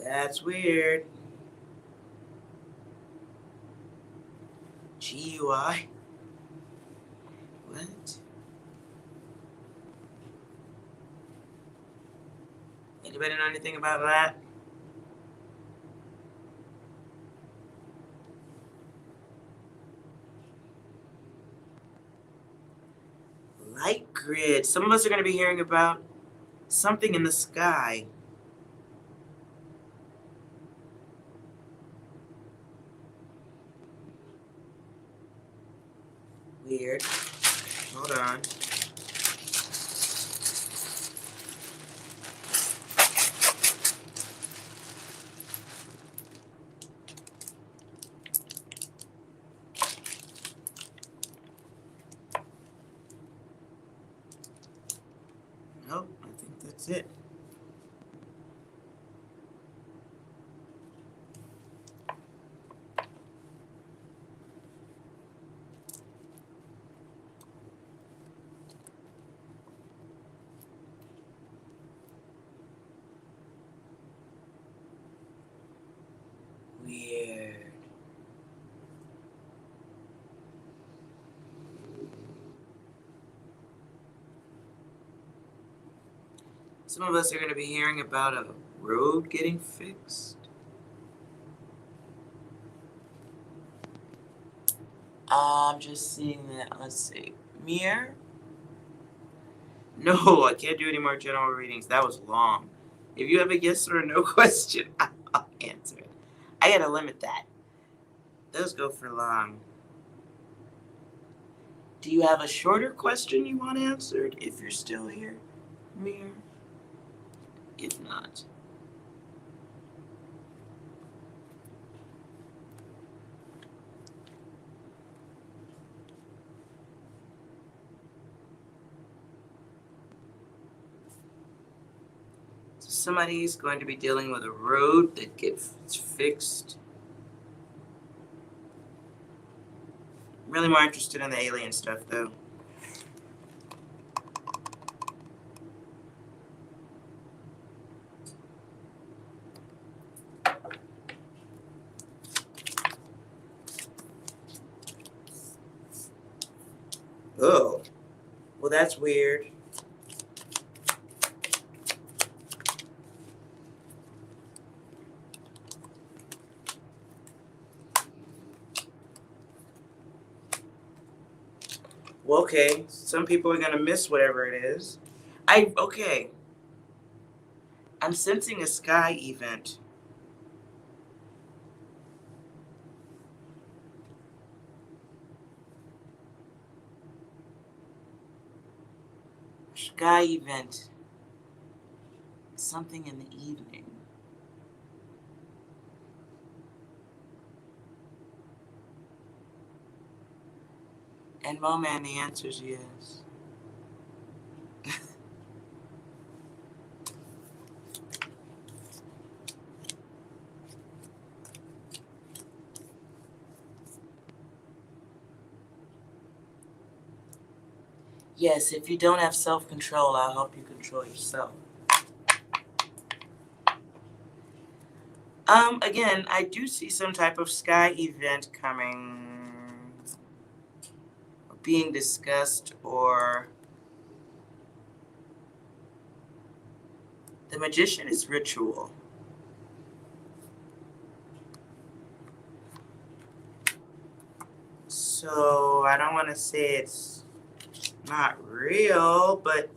That's weird. GUI? What? Anybody know anything about that? Light grid. Some of us are going to be hearing about something in the sky. Weird. Hold on. Nope, I think that's it. Weird. Some of us are going to be hearing about a road getting fixed. I'm just seeing that. Let's see. Mirror? No, I can't do any more general readings. That was long. If you have a yes or a no question, I'll answer it. I gotta limit that. Those go for long. Do you have a shorter question you want answered if you're still here, Mirror? If not. So somebody's going to be dealing with a road that gets fixed. Really more interested in the alien stuff, though. Well, that's weird. Well, okay. Some people are going to miss whatever it is. Okay. I'm sensing a sky event. Sky event. Something in the evening. And Mo Man, the answer is yes. Yes, if you don't have self-control, I'll help you control yourself. Again, I do see some type of sky event coming, being discussed, or the magician is ritual. So I don't want to say it's not real, but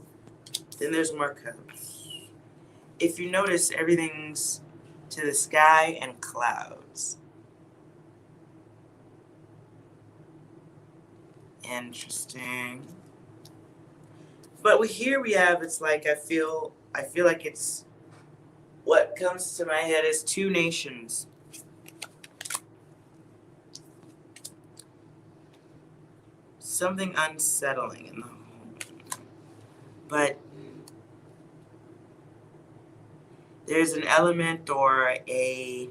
then there's more cups. If you notice, everything's to the sky and clouds. Interesting. But here we have, it's like I feel like it's, what comes to my head is two nations. Something unsettling in the home. But there's an element or a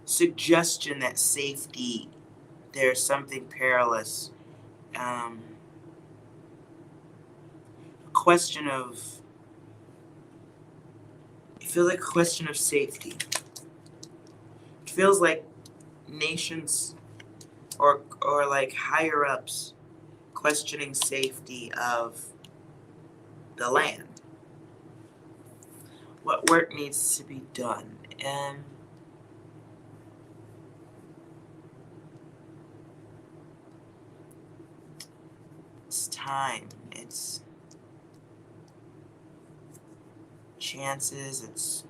suggestion that safety, there's something perilous. A question of, it feels like a question of safety. It feels like nations or like higher ups questioning safety of the land. What work needs to be done? And it's time. It's chances. It's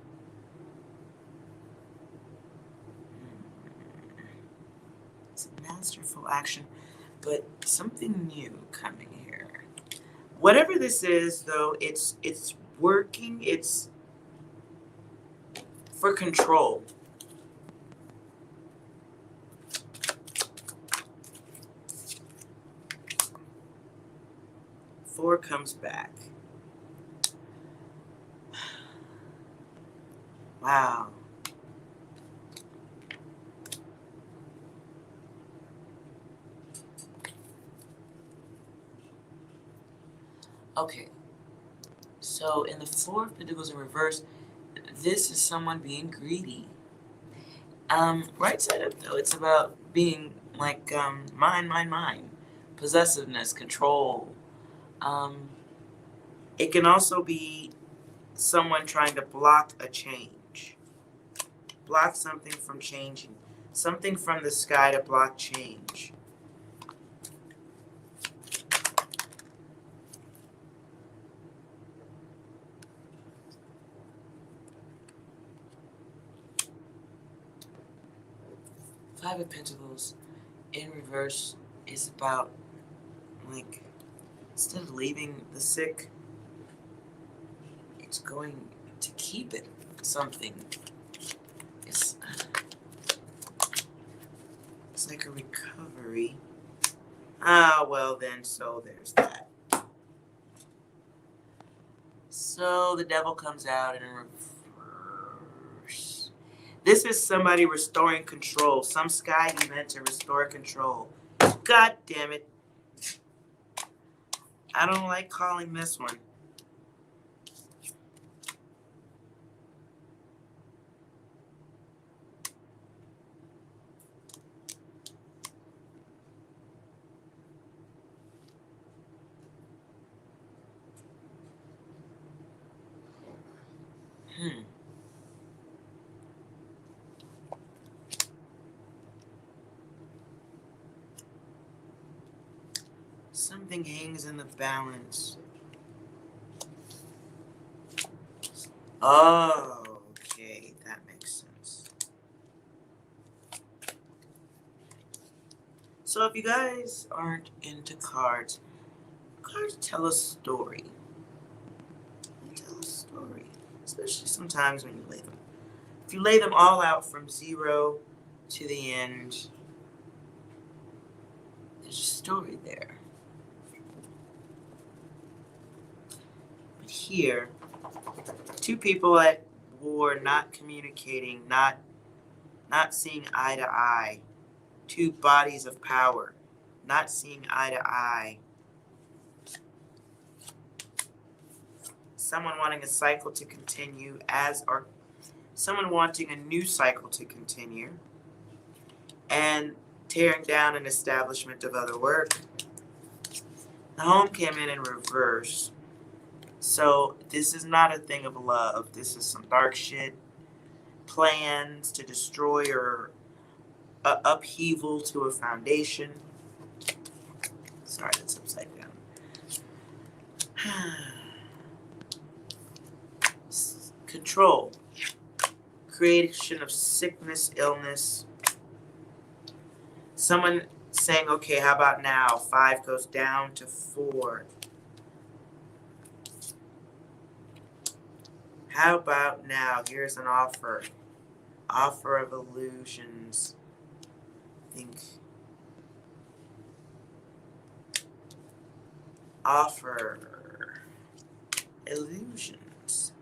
masterful action, but something new coming here. Whatever this is, though, it's working. It's for control. Four comes back. Wow. Okay. So in the Four of Pentacles in reverse, this is someone being greedy. Right side up though, it's about being like mine. Possessiveness, control. It can also be someone trying to block a change. Block something from changing. Something from the sky to block change. Five of Pentacles in reverse is about, like, instead of leaving the sick, it's going to keep it something. It's like a recovery. Ah, well then, so there's that. So the devil comes out in reverse. This is somebody restoring control. Some sky event to restore control. God damn it. I don't like calling this one. Something hangs in the balance. Oh, okay, that makes sense. So if you guys aren't into cards, cards tell a story. They tell a story, especially sometimes when you lay them. If you lay them all out from 0 to the end, there's a story there. But here, two people at war, not communicating, not seeing eye to eye. Two bodies of power, not seeing eye to eye. Someone wanting a cycle to continue or someone wanting a new cycle to continue, and tearing down an establishment of other work. The home came in reverse. So this is not a thing of love. This is some dark shit. Plans to destroy or upheaval to a foundation. Sorry, that's upside down. Control. Creation of sickness, illness. Someone saying, okay, how about now? 5 goes down to 4. How about now? Here's an offer. Offer of illusions. Think. Offer. Illusions.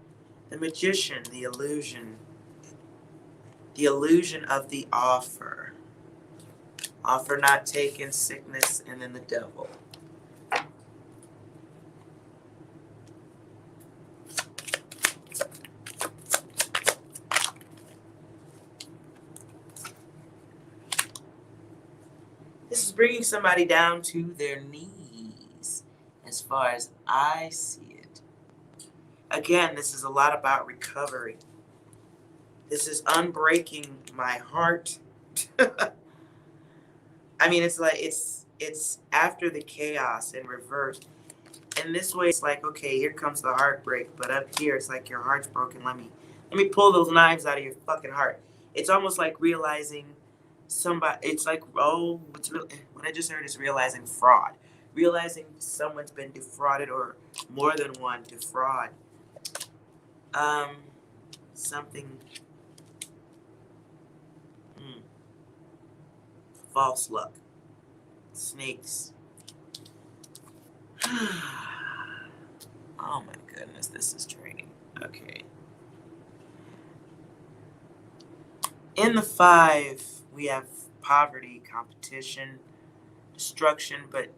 The magician, the illusion. The illusion of the offer. Offer not taken, sickness, and then the devil. This is bringing somebody down to their knees, as far as I see it. Again, this is a lot about recovery. This is unbreaking my heart. I mean, it's like it's after the chaos in reverse. In this way, it's like, okay, here comes the heartbreak, but up here, it's like your heart's broken. Let me pull those knives out of your fucking heart. It's almost like realizing somebody. It's like, oh, what I just heard is realizing fraud, realizing someone's been defrauded or more than one defraud. Something. False luck. Snakes. Oh my goodness, this is draining. Okay. In the 5, we have poverty, competition, destruction, but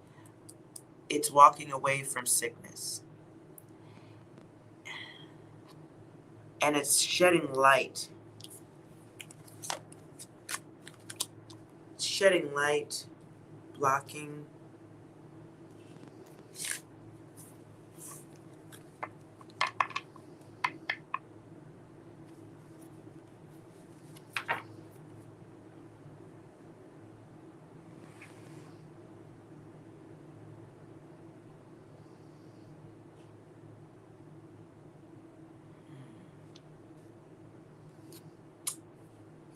it's walking away from sickness. And it's shedding light. It's shedding light, blocking.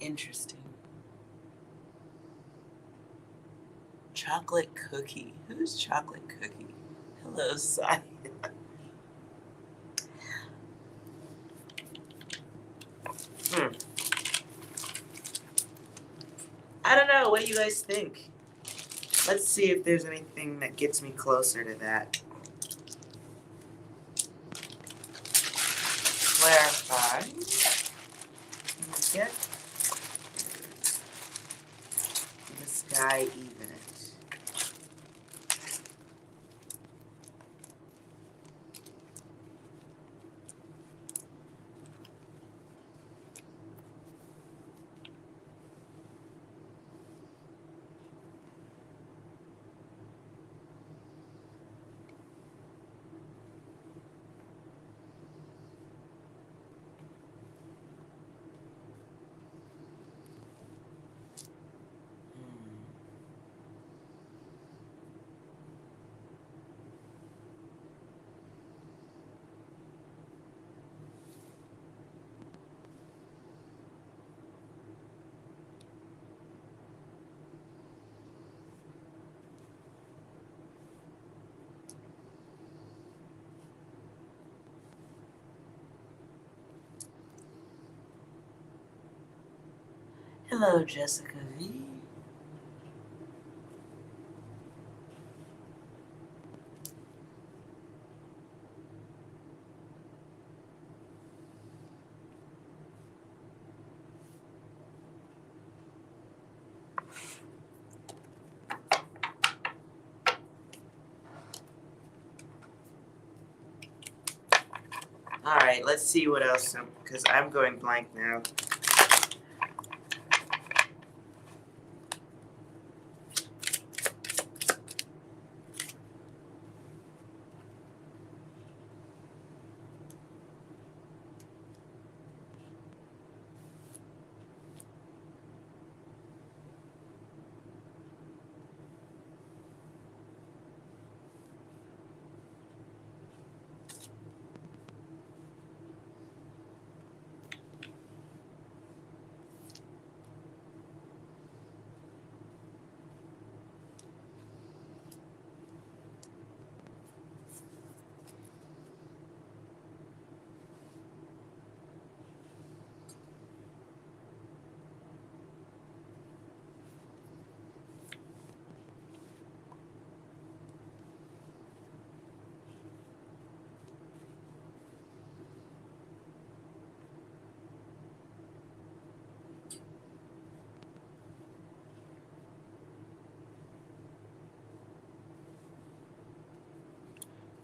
Interesting. Chocolate cookie. Who's chocolate cookie? Hello, Sai. I don't know. What do you guys think? Let's see if there's anything that gets me closer to that. Clarify. Get the sky even it. Hello, Jessica V. All right, let's see what else, because I'm going blank now.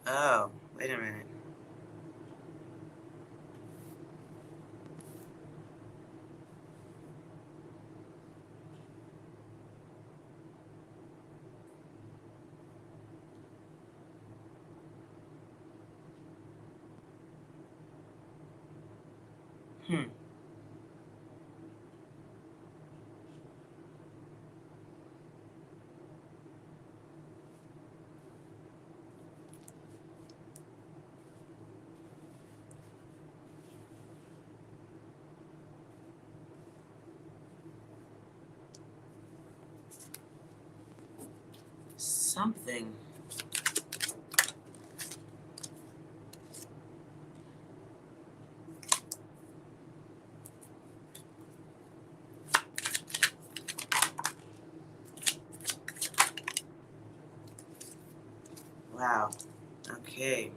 Oh, wait a minute. Hmm. Something. Wow. Okay.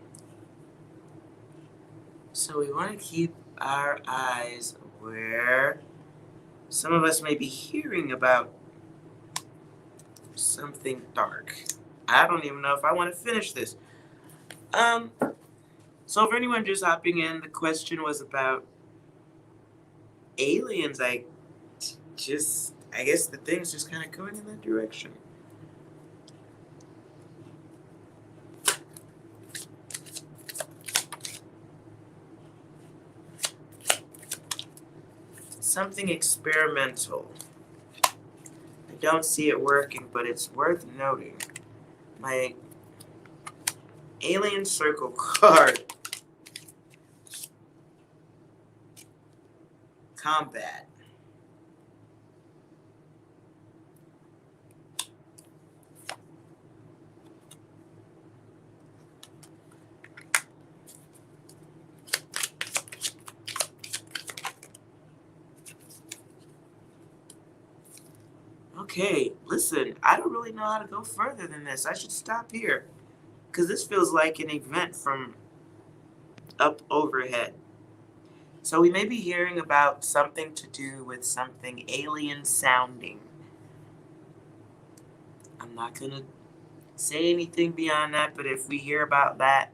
So we want to keep our eyes where some of us may be hearing about something dark. I don't even know if I want to finish this. Um, so for anyone just hopping in, the question was about aliens. I guess the thing's just kind of going in that direction. Something experimental. I don't see it working, but it's worth noting. My alien circle card. Combat. Okay, listen, I don't really know how to go further than this. I should stop here. Because this feels like an event from up overhead. So we may be hearing about something to do with something alien sounding. I'm not going to say anything beyond that, but if we hear about that,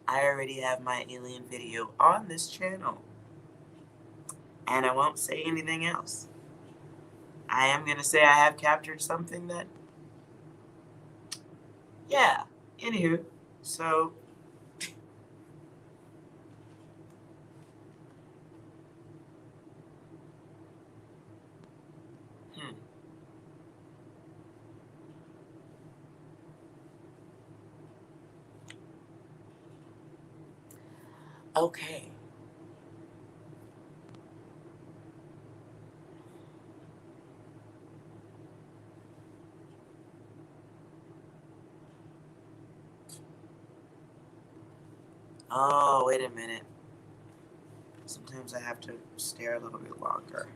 I already have my alien video on this channel. And I won't say anything else. I am going to say I have captured something that, yeah, anywho. So, hmm, okay. Oh, wait a minute. Sometimes I have to stare a little bit longer.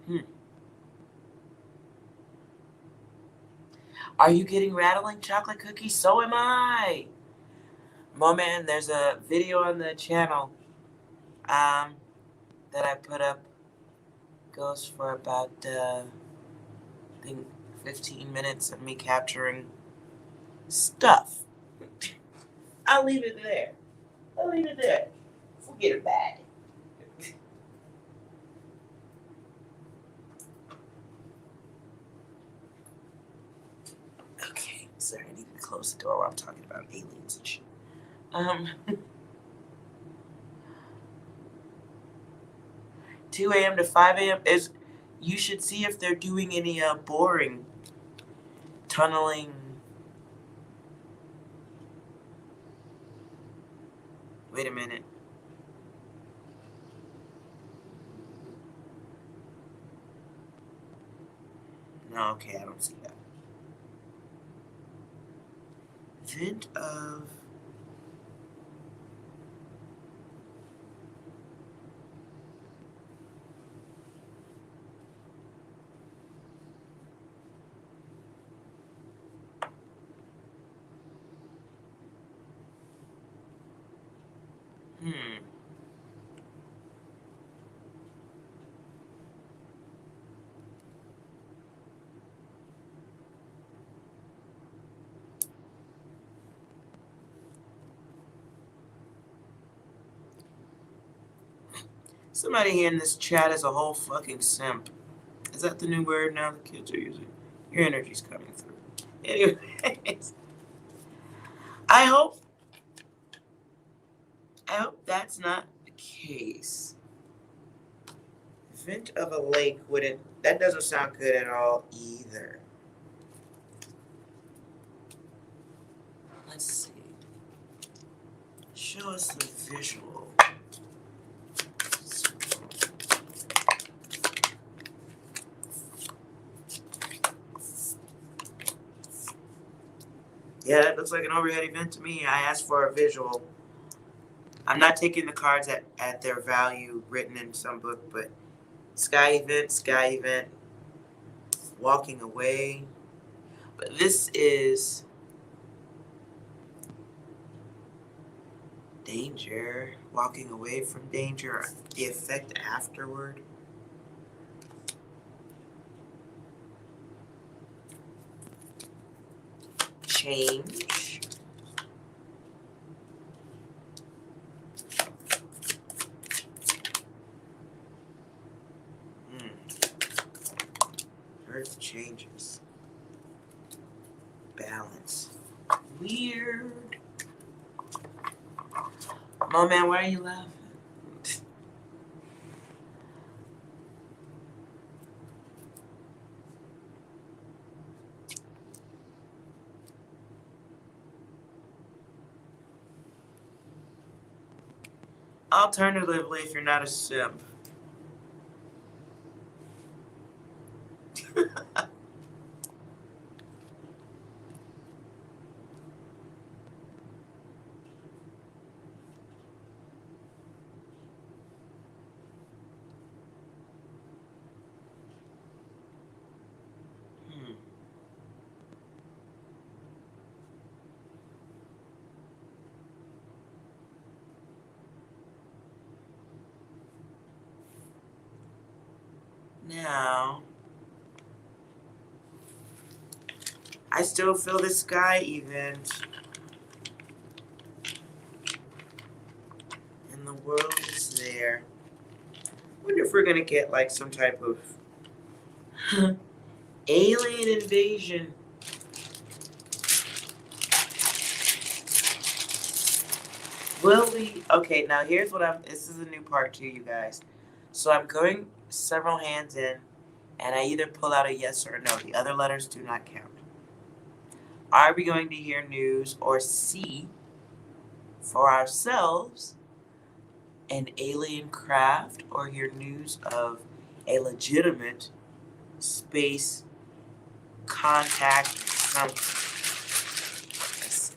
Hmm. Are you getting rattling chocolate cookies? So am I. Moment, there's a video on the channel that I put up. Goes for about, I think, 15 minutes of me capturing stuff. I'll leave it there. I'll leave it there. Forget about it. Okay, sorry, I need to close the door while I'm talking about aliens and shit. Um, 2 a.m. to 5 a.m. is. You should see if they're doing any boring, tunneling. Wait a minute. No, okay, I don't see that. Vent of. Hmm. Somebody here in this chat is a whole fucking simp. Is that the new word now the kids are using? Your energy's coming through. Anyways, I hope that's not the case. Vent of a lake wouldn't. That doesn't sound good at all either. Let's see. Show us the visual. Yeah, that looks like an overhead event to me. I asked for a visual. I'm not taking the cards at their value written in some book, but sky event, walking away. But this is danger, walking away from danger, the effect afterward. Change. Earth changes. Balance. Weird. Oh man, why are you laughing? Alternatively, if you're not a simp. Now, I still feel the sky event. And the world is there. Wonder if we're gonna get like some type of alien invasion. Will we? Okay, now here's what this is a new part to you guys. So I'm going several hands in, and I either pull out a yes or a no. The other letters do not count. Are we going to hear news or see for ourselves an alien craft or hear news of a legitimate space contact or something? Let's see.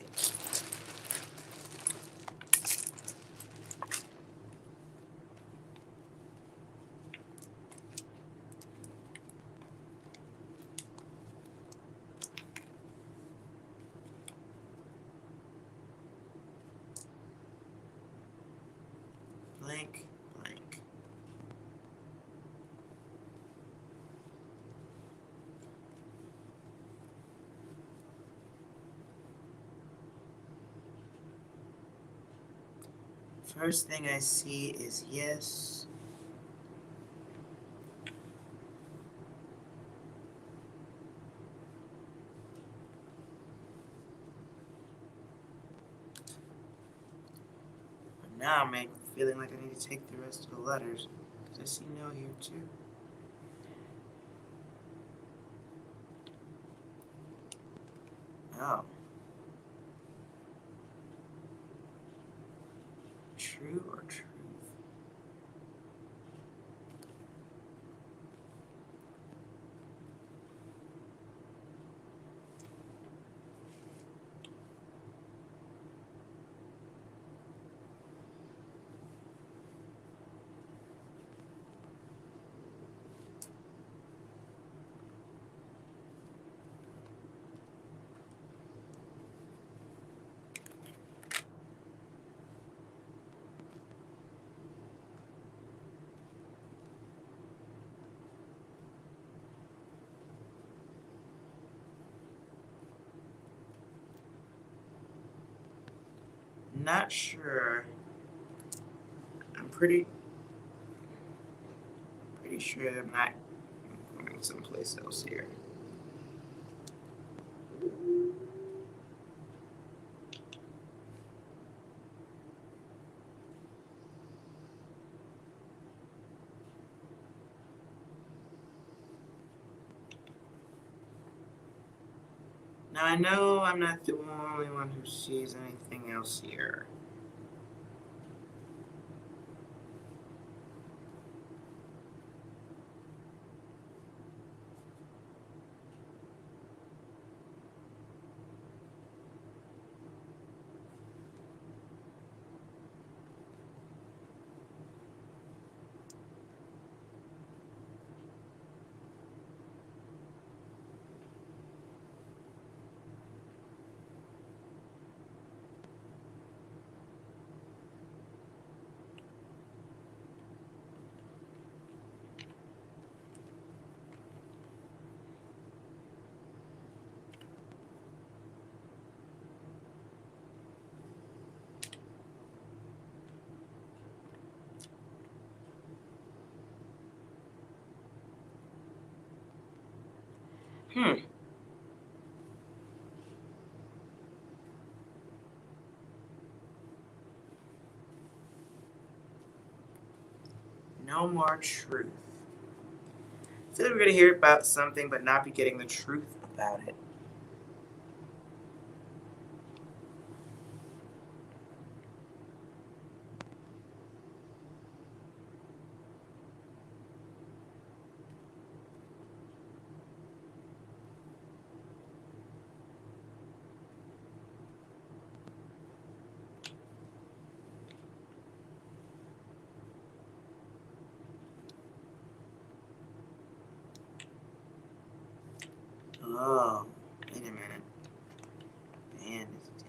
blank, blank. First thing I see is yes. But now I'm feeling like I need to take the rest of the letters, because I see no here too. Oh. True or truth? Not sure. I'm pretty sure I'm not going someplace else here. Now I know I'm not the only one who sees anything else here. Hmm. No more truth. So we're going to hear about something but not be getting the truth about it. Oh, wait a minute. Man is dead.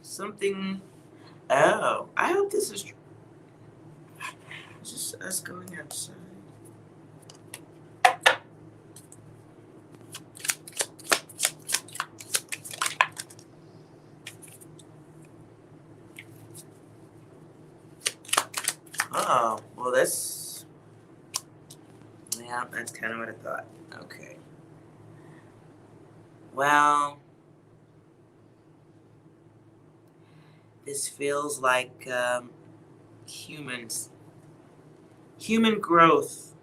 Something. Oh, I hope this is true. Just us going outside. Oh, well, that's. Yeah, that's kind of what I thought. Okay. Well, this feels like humans. Human growth.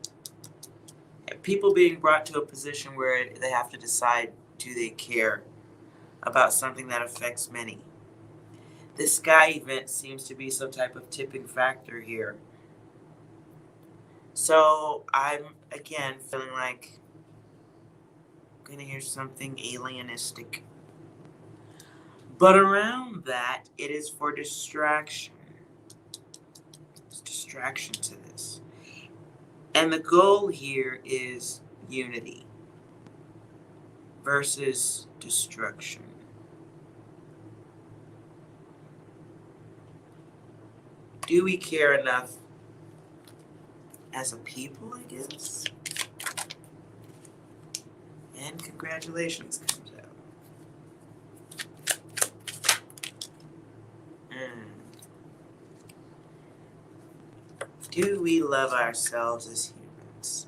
People being brought to a position where they have to decide, do they care? about something that affects many. This sky event seems to be some type of tipping factor here. So I'm, again, feeling like I'm going to hear something alienistic. But around that, it is for distraction. It's distraction to this. And the goal here is unity versus destruction. Do we care enough as a people, I guess? And congratulations comes out. Do we love ourselves as humans?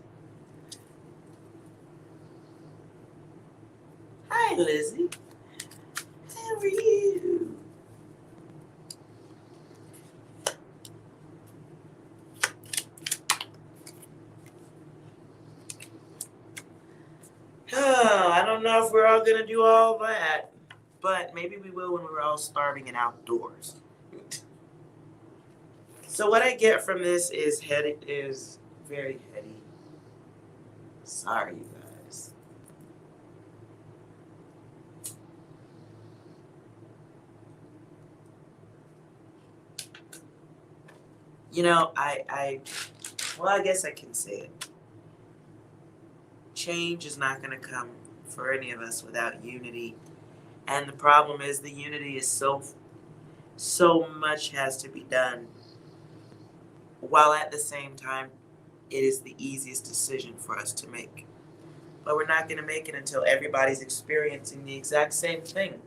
Hi, Lizzie. How are you? Oh, I don't know if we're all going to do all that, but maybe we will when we're all starving and outdoors. So what I get from this is very heady. Sorry, you guys. You know, well, I guess I can say it. Change is not going to come for any of us without unity. And the problem is the unity is so much has to be done, while at the same time, it is the easiest decision for us to make. But we're not going to make it until everybody's experiencing the exact same thing.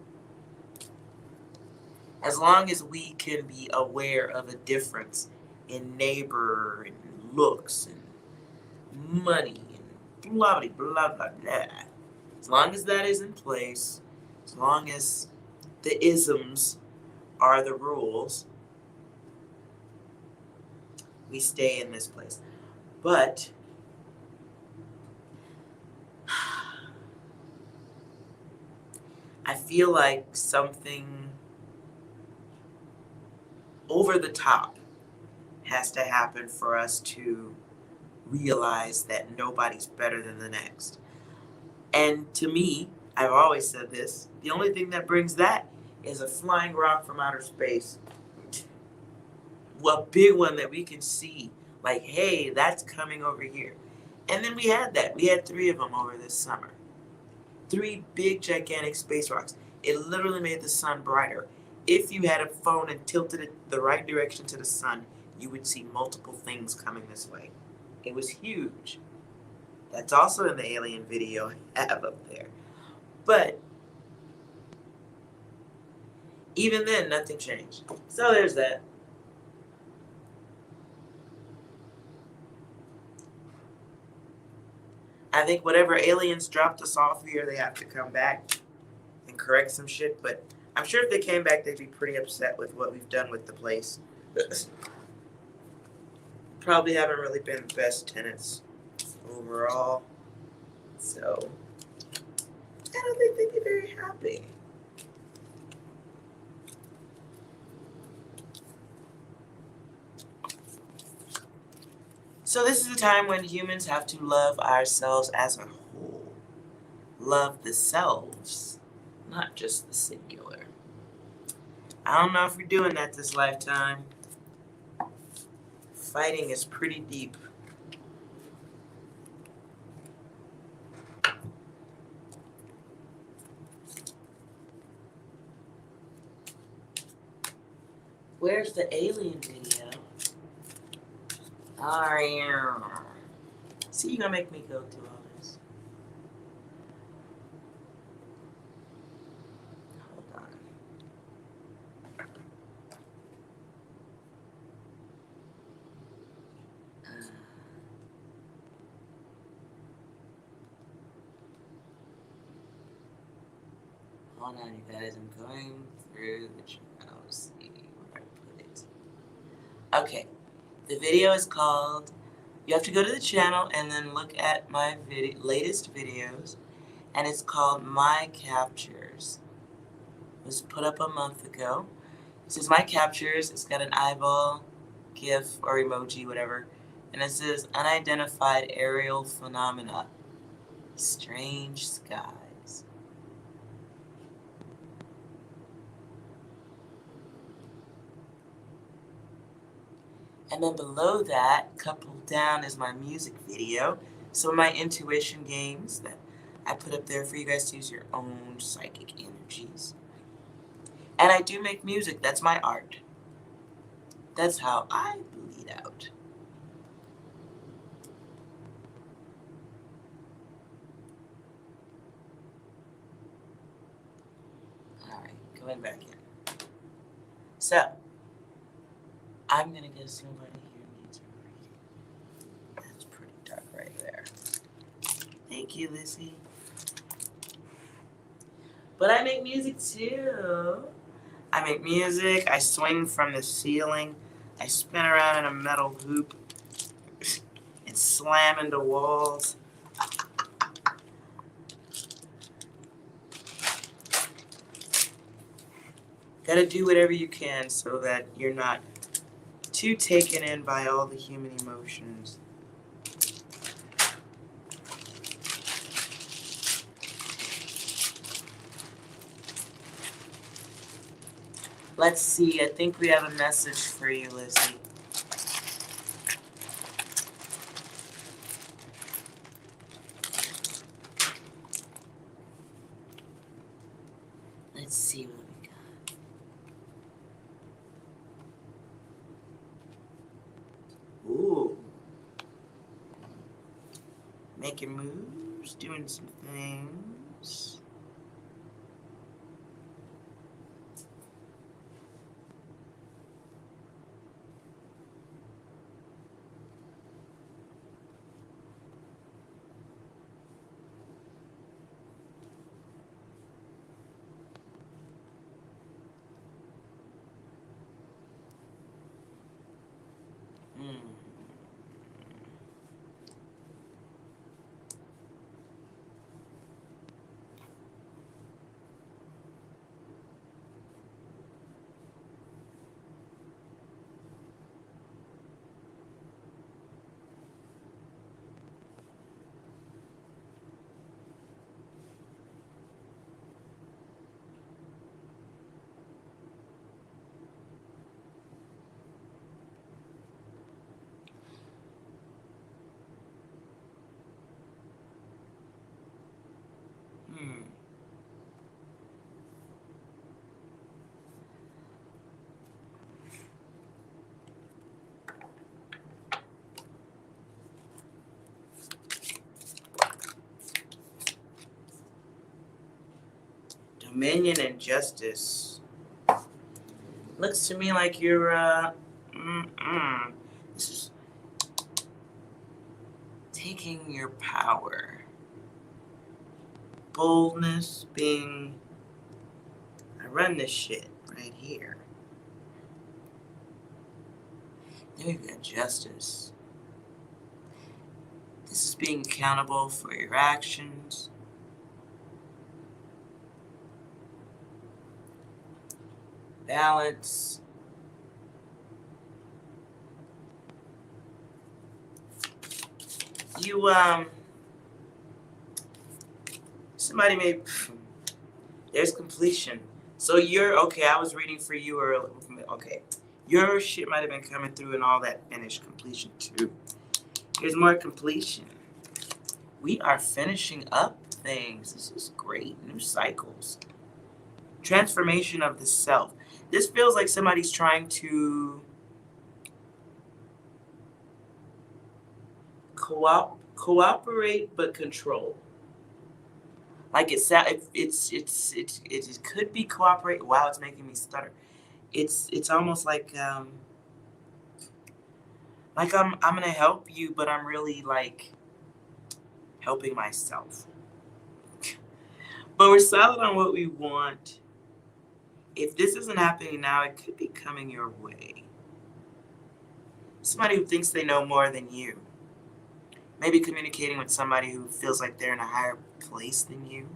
As long as we can be aware of a difference in neighbor and looks and money and blah, blah, blah, blah, blah. As long as that is in place, as long as the isms are the rules, we stay in this place. But I feel like something over the top has to happen for us to realize that nobody's better than the next. And to me, I've always said this, the only thing that brings that is a flying rock from outer space. A big one that we can see, like, hey, that's coming over here. And then we had that. We had 3 of them over this summer. 3 big, gigantic space rocks. It literally made the sun brighter. If you had a phone and tilted it the right direction to the sun, you would see multiple things coming this way. It was huge. That's also in the alien video I have up there. But even then, nothing changed. So there's that. I think whatever aliens dropped us off here, they have to come back and correct some shit. But I'm sure if they came back, they'd be pretty upset with what we've done with the place. Probably haven't really been the best tenants overall. So I don't think they'd be very happy. So this is the time when humans have to love ourselves as a whole. Love the selves, not just the singular. I don't know if we're doing that this lifetime. Fighting is pretty deep. Where's the alien video? See, you're gonna make me go through all this. Hold on. Hold on, you guys. I'm going through the channel to see where I put it. Okay. The video is called, you have to go to the channel and then look at my latest videos, and it's called My Captures. was put up a month ago. It says my captures. It's got an eyeball, GIF or emoji, whatever, and it says unidentified aerial phenomena, strange skies. And then below that, coupled down, is my music video. Some of my intuition games that I put up there for you guys to use your own psychic energies. And I do make music. That's my art. That's how I bleed out. All right, going back in. So, I'm going to get somebody here needs a reading. That's pretty dark right there. Thank you, Lizzie. But I make music too. I make music, I swing from the ceiling, I spin around in a metal hoop and slam into walls. Gotta do whatever you can so that you're not too taken in by all the human emotions. Let's see, I think we have a message for you, Lizzie. Let's see what we got. Ooh. Making moves, doing some things. Hmm. Hmm. Dominion and justice. Looks to me like you're, this is taking your power. Boldness being, I run this shit right here. Then we've got justice. This is being accountable for your actions. Balance. You, somebody may, there's completion. So you're, okay, I was reading for you earlier. Okay. Your shit might have been coming through and all that finished completion too. Here's more completion. We are finishing up things. This is great. New cycles. Transformation of the self. This feels like somebody's trying to cooperate but control. Like it could be cooperate. Wow, it's making me stutter. It's almost like I'm gonna help you, but I'm really like helping myself. But we're solid on what we want. If this isn't happening now, it could be coming your way. Somebody who thinks they know more than you. Maybe communicating with somebody who feels like they're in a higher place than you.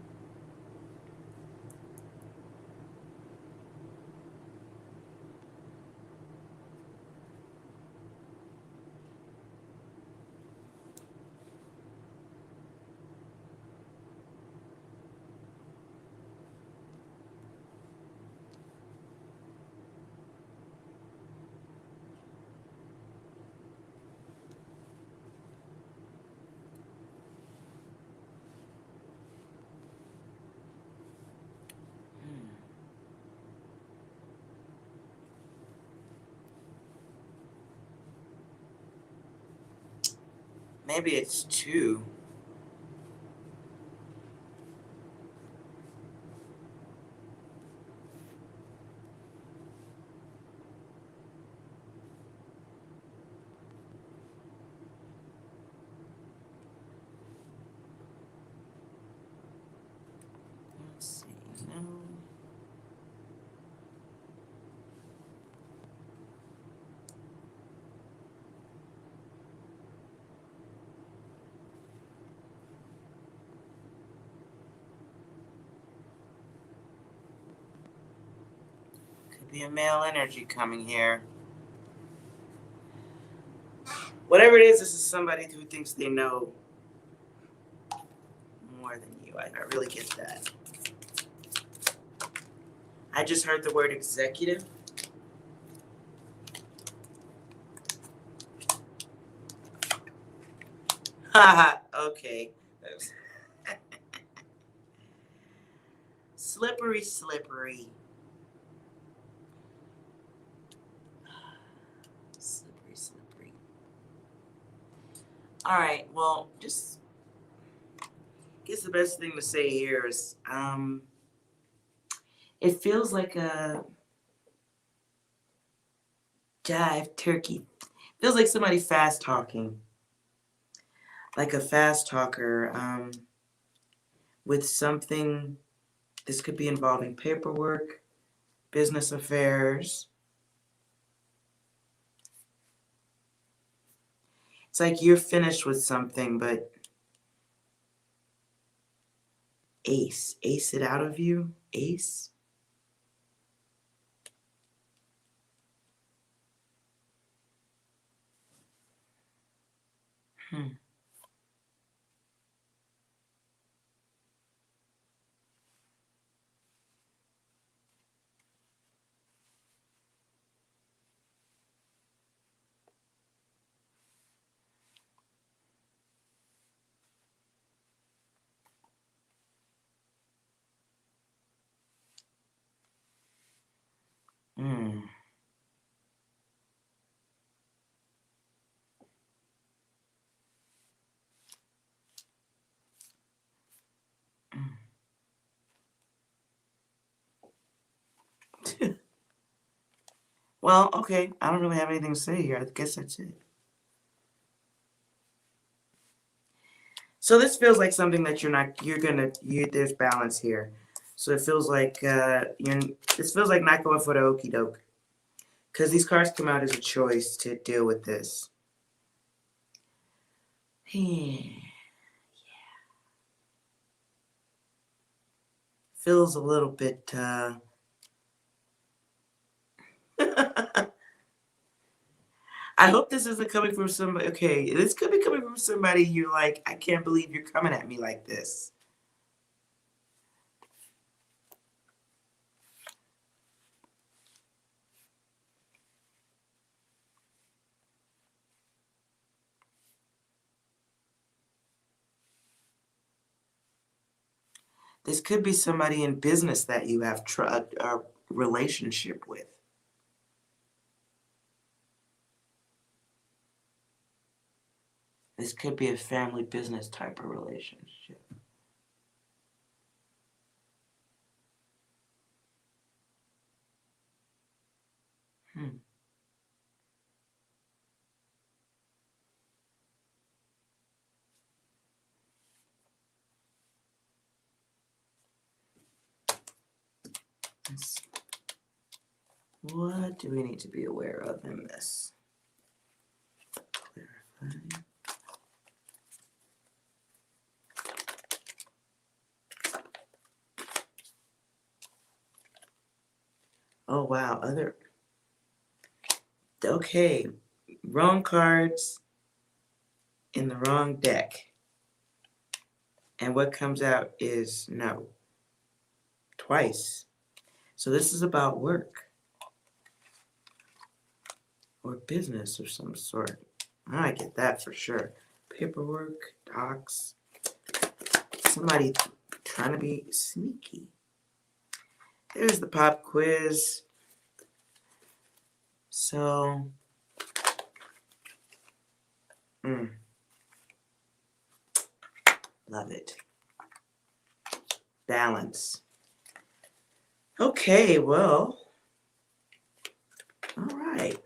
Maybe it's two. Let's see. No. Could be a male energy coming here. Whatever it is, this is somebody who thinks they know more than you. I really get that. I just heard the word executive. Haha, okay. Slippery, slippery. Slippery, slippery. All right, well, just I guess the best thing to say here is it feels like a jive turkey. Feels like somebody fast talking. Like a fast talker with something. This could be involving paperwork, business affairs. It's like you're finished with something, but ace it out of you. Ace. Hmm. Hmm. Well, okay. I don't really have anything to say here. I guess that's it. So this feels like something that there's balance here. So it feels like this feels like not going for the okie doke. Because these cards come out as a choice to deal with this. Feels a little bit I hope this isn't coming from somebody. Okay, this could be coming from somebody you're like, I can't believe you're coming at me like this. This could be somebody in business that you have a relationship with. This could be a family business type of relationship. Hmm. What do we need to be aware of in this? Clarify. Oh wow, okay, wrong cards in the wrong deck. And what comes out is no. Twice. So this is about work or business of some sort. I get that for sure. Paperwork, docs, somebody trying to be sneaky. There's the pop quiz. So, Love it. Balance. Okay, well, all right.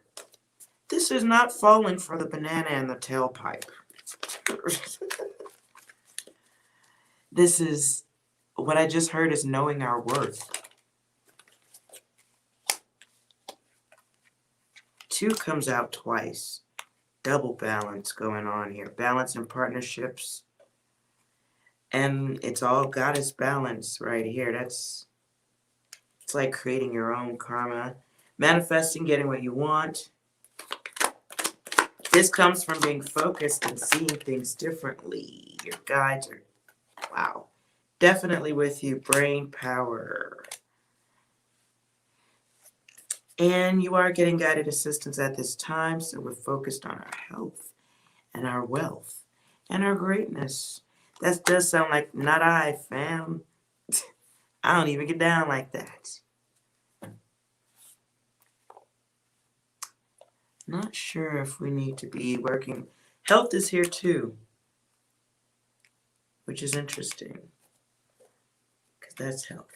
This is not falling for the banana and the tailpipe. This is, what I just heard is knowing our worth. 2 comes out twice. Double balance going on here. Balance in partnerships. And it's all goddess balance right here. It's like creating your own karma. Manifesting, getting what you want. This comes from being focused and seeing things differently. Your guides are, wow, definitely with you. Brain power. And you are getting guided assistance at this time, so we're focused on our health and our wealth and our greatness. That does sound like not I, fam. I don't even get down like that. Not sure if we need to be working. Health is here too, which is interesting, because that's health.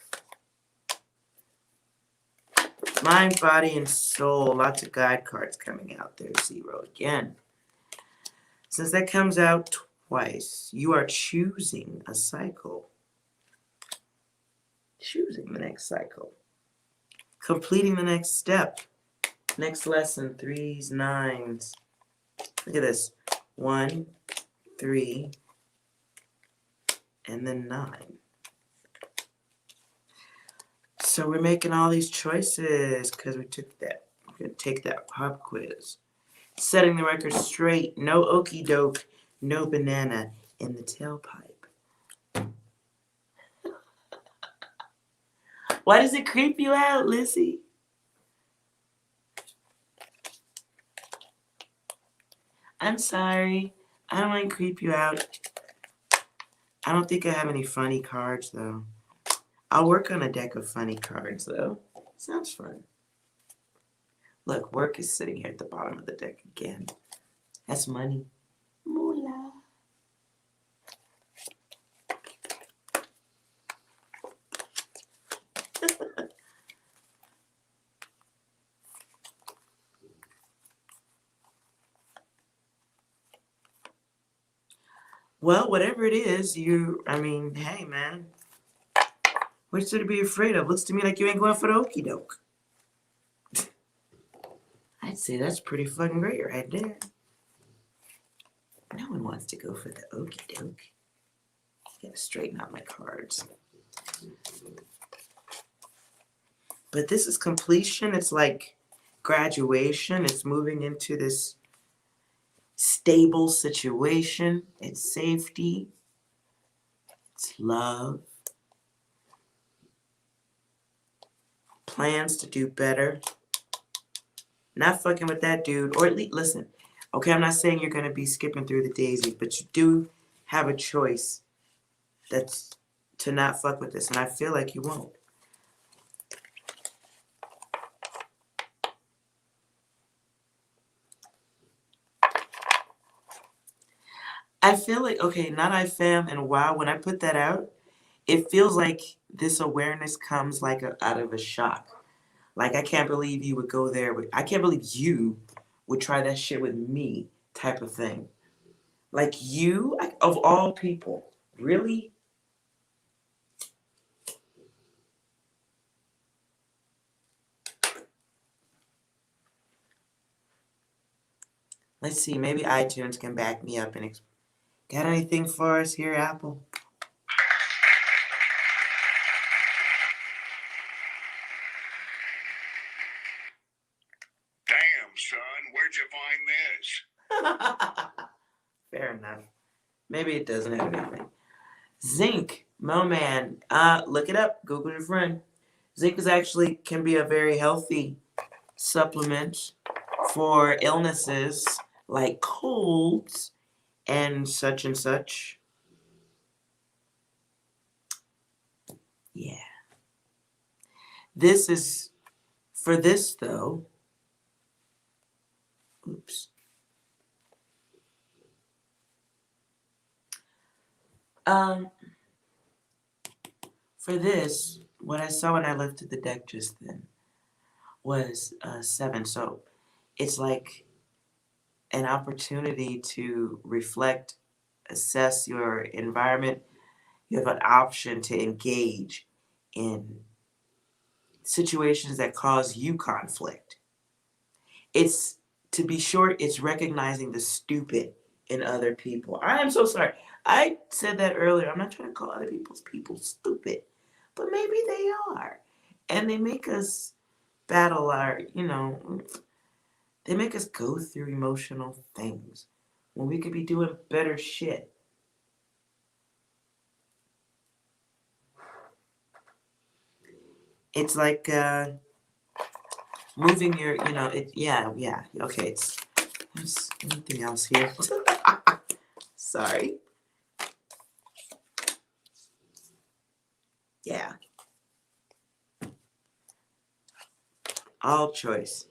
Mind, body, and soul. Lots of guide cards coming out there. 0 again. Since that comes out twice, you are choosing a cycle. Choosing the next cycle. Completing the next step. Next lesson. 3s, 9s. Look at this. 1, 3, and then 9. So we're making all these choices because we took that. We're going to take that pop quiz. Setting the record straight. No okie doke. No banana in the tailpipe. Why does it creep you out, Lizzie? I'm sorry. I don't want to creep you out. I don't think I have any funny cards, though. I'll work on a deck of funny cards, though. Sounds fun. Look, work is sitting here at the bottom of the deck again. That's money. Moolah. Well, whatever it is, hey, man. What's there to be afraid of? Looks to me like you ain't going for the okie doke. I'd say that's pretty fucking great right there. No one wants to go for the okie doke. Gotta straighten out my cards. But this is completion. It's like graduation. It's moving into this stable situation. It's safety. It's love. Plans to do better. Not fucking with that dude. Or at least, listen. Okay, I'm not saying you're going to be skipping through the daisy, but you do have a choice that's to not fuck with this. And I feel like you won't. I feel like, okay, not I fam, and wow, when I put that out, it feels like this awareness comes like out of a shock. Like, I can't believe you would go there. I can't believe you would try that shit with me type of thing. Like, you, of all people, really? Let's see, maybe iTunes can back me up and got anything for us here, Apple? Damn, son, where'd you find this? Fair enough. Maybe it doesn't have anything. Zinc, Moman. Look it up. Google your friend. Zinc can be a very healthy supplement for illnesses like colds and such and such. Yeah. This is, for this though, oops. Um, for this, what I saw when I lifted the deck just then was 7. So it's like an opportunity to reflect, assess your environment. You have an option to engage in situations that cause you conflict. It's, to be short, it's recognizing the stupid in other people. I am so sorry. I said that earlier. I'm not trying to call other people stupid, but maybe they are. And they make us battle our, they make us go through emotional things when we could be doing better shit. It's like moving your, yeah, okay. There's anything else here? Sorry. Yeah, all choice.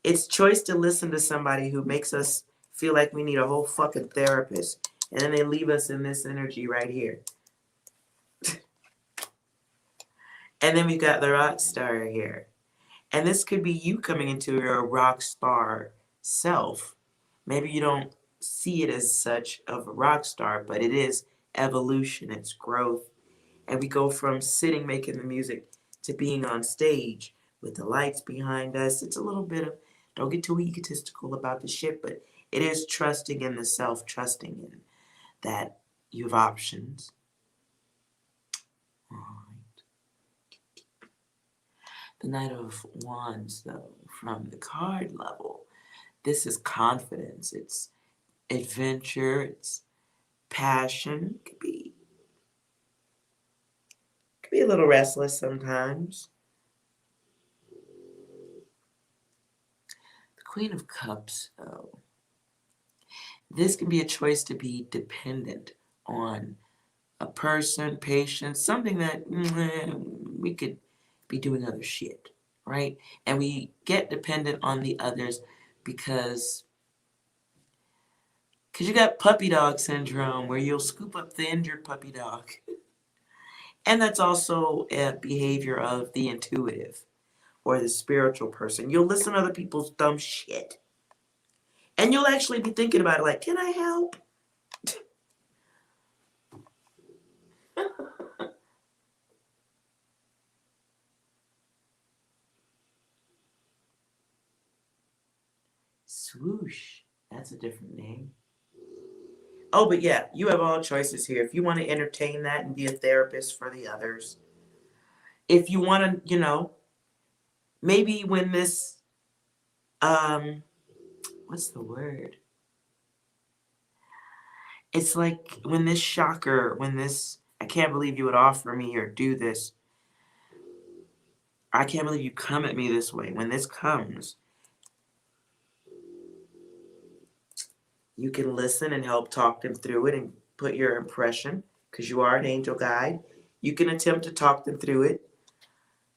It's choice to listen to somebody who makes us feel like we need a whole fucking therapist, and then they leave us in this energy right here. And then we got the rock star here. And this could be you coming into your rock star self. Maybe you don't see it as such of a rock star, but it is evolution, it's growth. And we go from sitting making the music to being on stage with the lights behind us. It's a little bit of, don't get too egotistical about the shit, but it is trusting in the self, trusting in that you have options. All right. The Knight of Wands, though, from the card level, this is confidence, it's adventure, it's passion. Could be a little restless sometimes. The Queen of Cups, though, this can be a choice to be dependent on a person, patient, something that we could be doing other shit, right? And we get dependent on the others because you got puppy dog syndrome where you'll scoop up the injured puppy dog. And that's also a behavior of the intuitive or the spiritual person. You'll listen to other people's dumb shit. And you'll actually be thinking about it like, can I help? Swoosh. That's a different name. Oh, but yeah, you have all choices here. If you want to entertain that and be a therapist for the others, if you want to, maybe when this, what's the word? It's like when this shocker, when this, I can't believe you would offer me or do this. I can't believe you come at me this way. When this comes, you can listen and help talk them through it and put your impression, because you are an angel guide. You can attempt to talk them through it.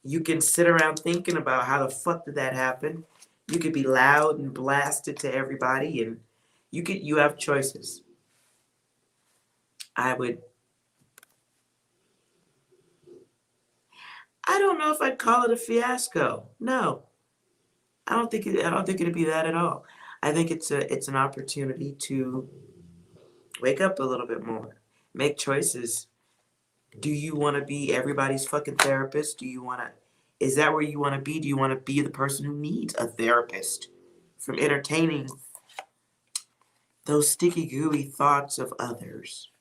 You can sit around thinking about how the fuck did that happen. You could be loud and blasted to everybody, and you have choices. I don't know if I'd call it a fiasco. No. I don't think it'd be that at all. I think it's an opportunity to wake up a little bit more. Make choices. Do you want to be everybody's fucking therapist? Is that where you want to be? Do you want to be the person who needs a therapist from entertaining those sticky, gooey thoughts of others?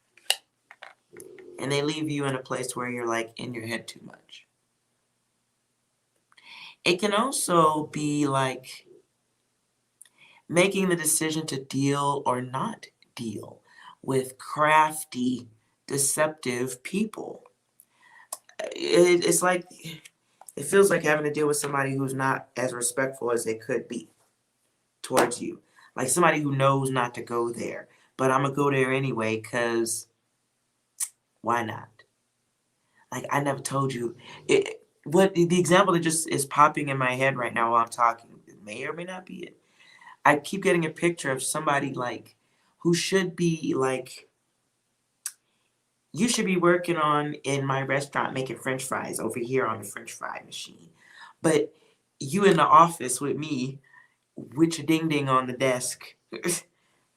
And they leave you in a place where you're like in your head too much. It can also be like making the decision to deal or not deal with crafty, deceptive people. It's like, it feels like having to deal with somebody who's not as respectful as they could be towards you. Like somebody who knows not to go there. But I'm going to go there anyway because why not? Like, I never told you. What the example that just is popping in my head right now while I'm talking, it may or may not be it. I keep getting a picture of somebody like who should be like You should be working on in my restaurant making French fries over here on the French fry machine. But you in the office with me, with your ding ding on the desk,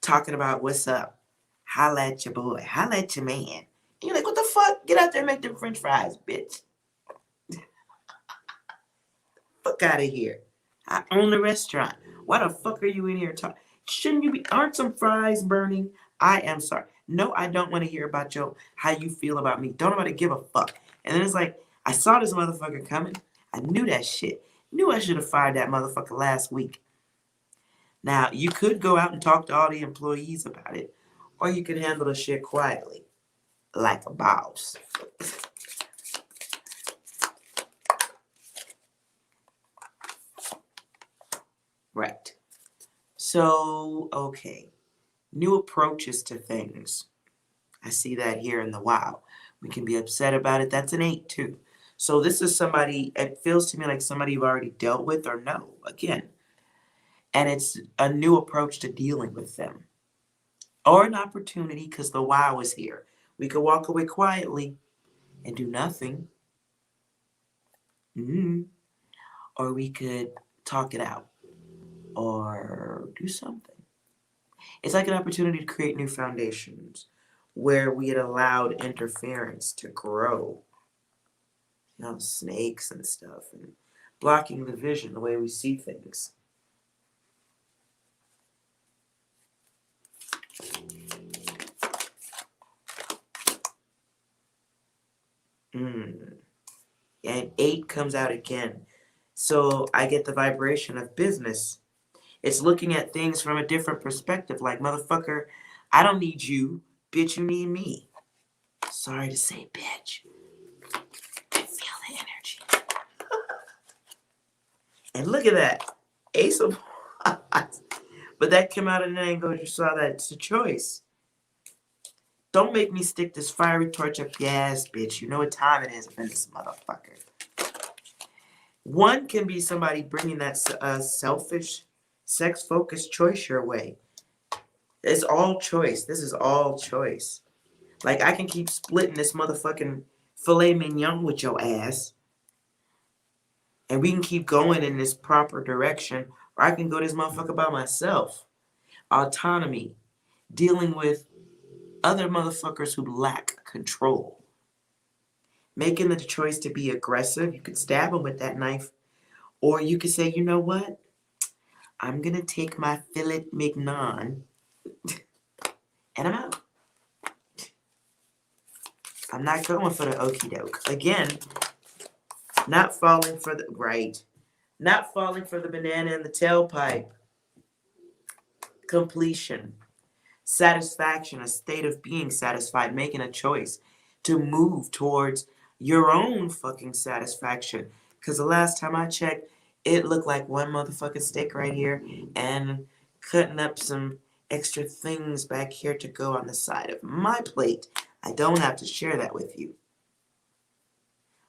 talking about what's up. Holla at your boy. Holla at your man. And you're like, what the fuck? Get out there and make them French fries, bitch. Fuck out of here. I own the restaurant. Why the fuck are you in here talking? Shouldn't you be? Aren't some fries burning? I am sorry. No, I don't want to hear about how you feel about me. Don't nobody give a fuck. And then it's like, I saw this motherfucker coming. I knew that shit. Knew I should have fired that motherfucker last week. Now, you could go out and talk to all the employees about it, or you could handle the shit quietly, like a boss. Right. So, okay. New approaches to things. I see that here in the wow. We can be upset about it. That's an 8 too. So this is somebody, it feels to me like somebody you've already dealt with or know, again. And it's a new approach to dealing with them. Or an opportunity because the wow is here. We could walk away quietly and do nothing. Mm-hmm. Or we could talk it out or do something. It's like an opportunity to create new foundations where we had allowed interference to grow. You know, snakes and stuff, and blocking the vision, the way we see things. And 8 comes out again. So I get the vibration of business. It's looking at things from a different perspective. Like, motherfucker, I don't need you. Bitch, you need me. Sorry to say, bitch. I feel the energy. And look at that. Ace of Wands. But that came out at an angle. You saw that it's a choice. Don't make me stick this fiery torch up your ass, bitch. You know what time it is up in this motherfucker. One can be somebody bringing that selfish, sex-focused choice your way. It's all choice. This is all choice. Like, I can keep splitting this motherfucking filet mignon with your ass. And we can keep going in this proper direction. Or I can go this motherfucker by myself. Autonomy. Dealing with other motherfuckers who lack control. Making the choice to be aggressive. You could stab them with that knife. Or you could say, you know what? I'm going to take my filet mignon and I'm out. I'm not going for the okie doke. Again, not falling for the, right. Not falling for the banana in the tailpipe. Completion. Satisfaction, a state of being satisfied, making a choice to move towards your own fucking satisfaction. Because the last time I checked, it looked like one motherfucking stick right here and cutting up some extra things back here to go on the side of my plate. I don't have to share that with you.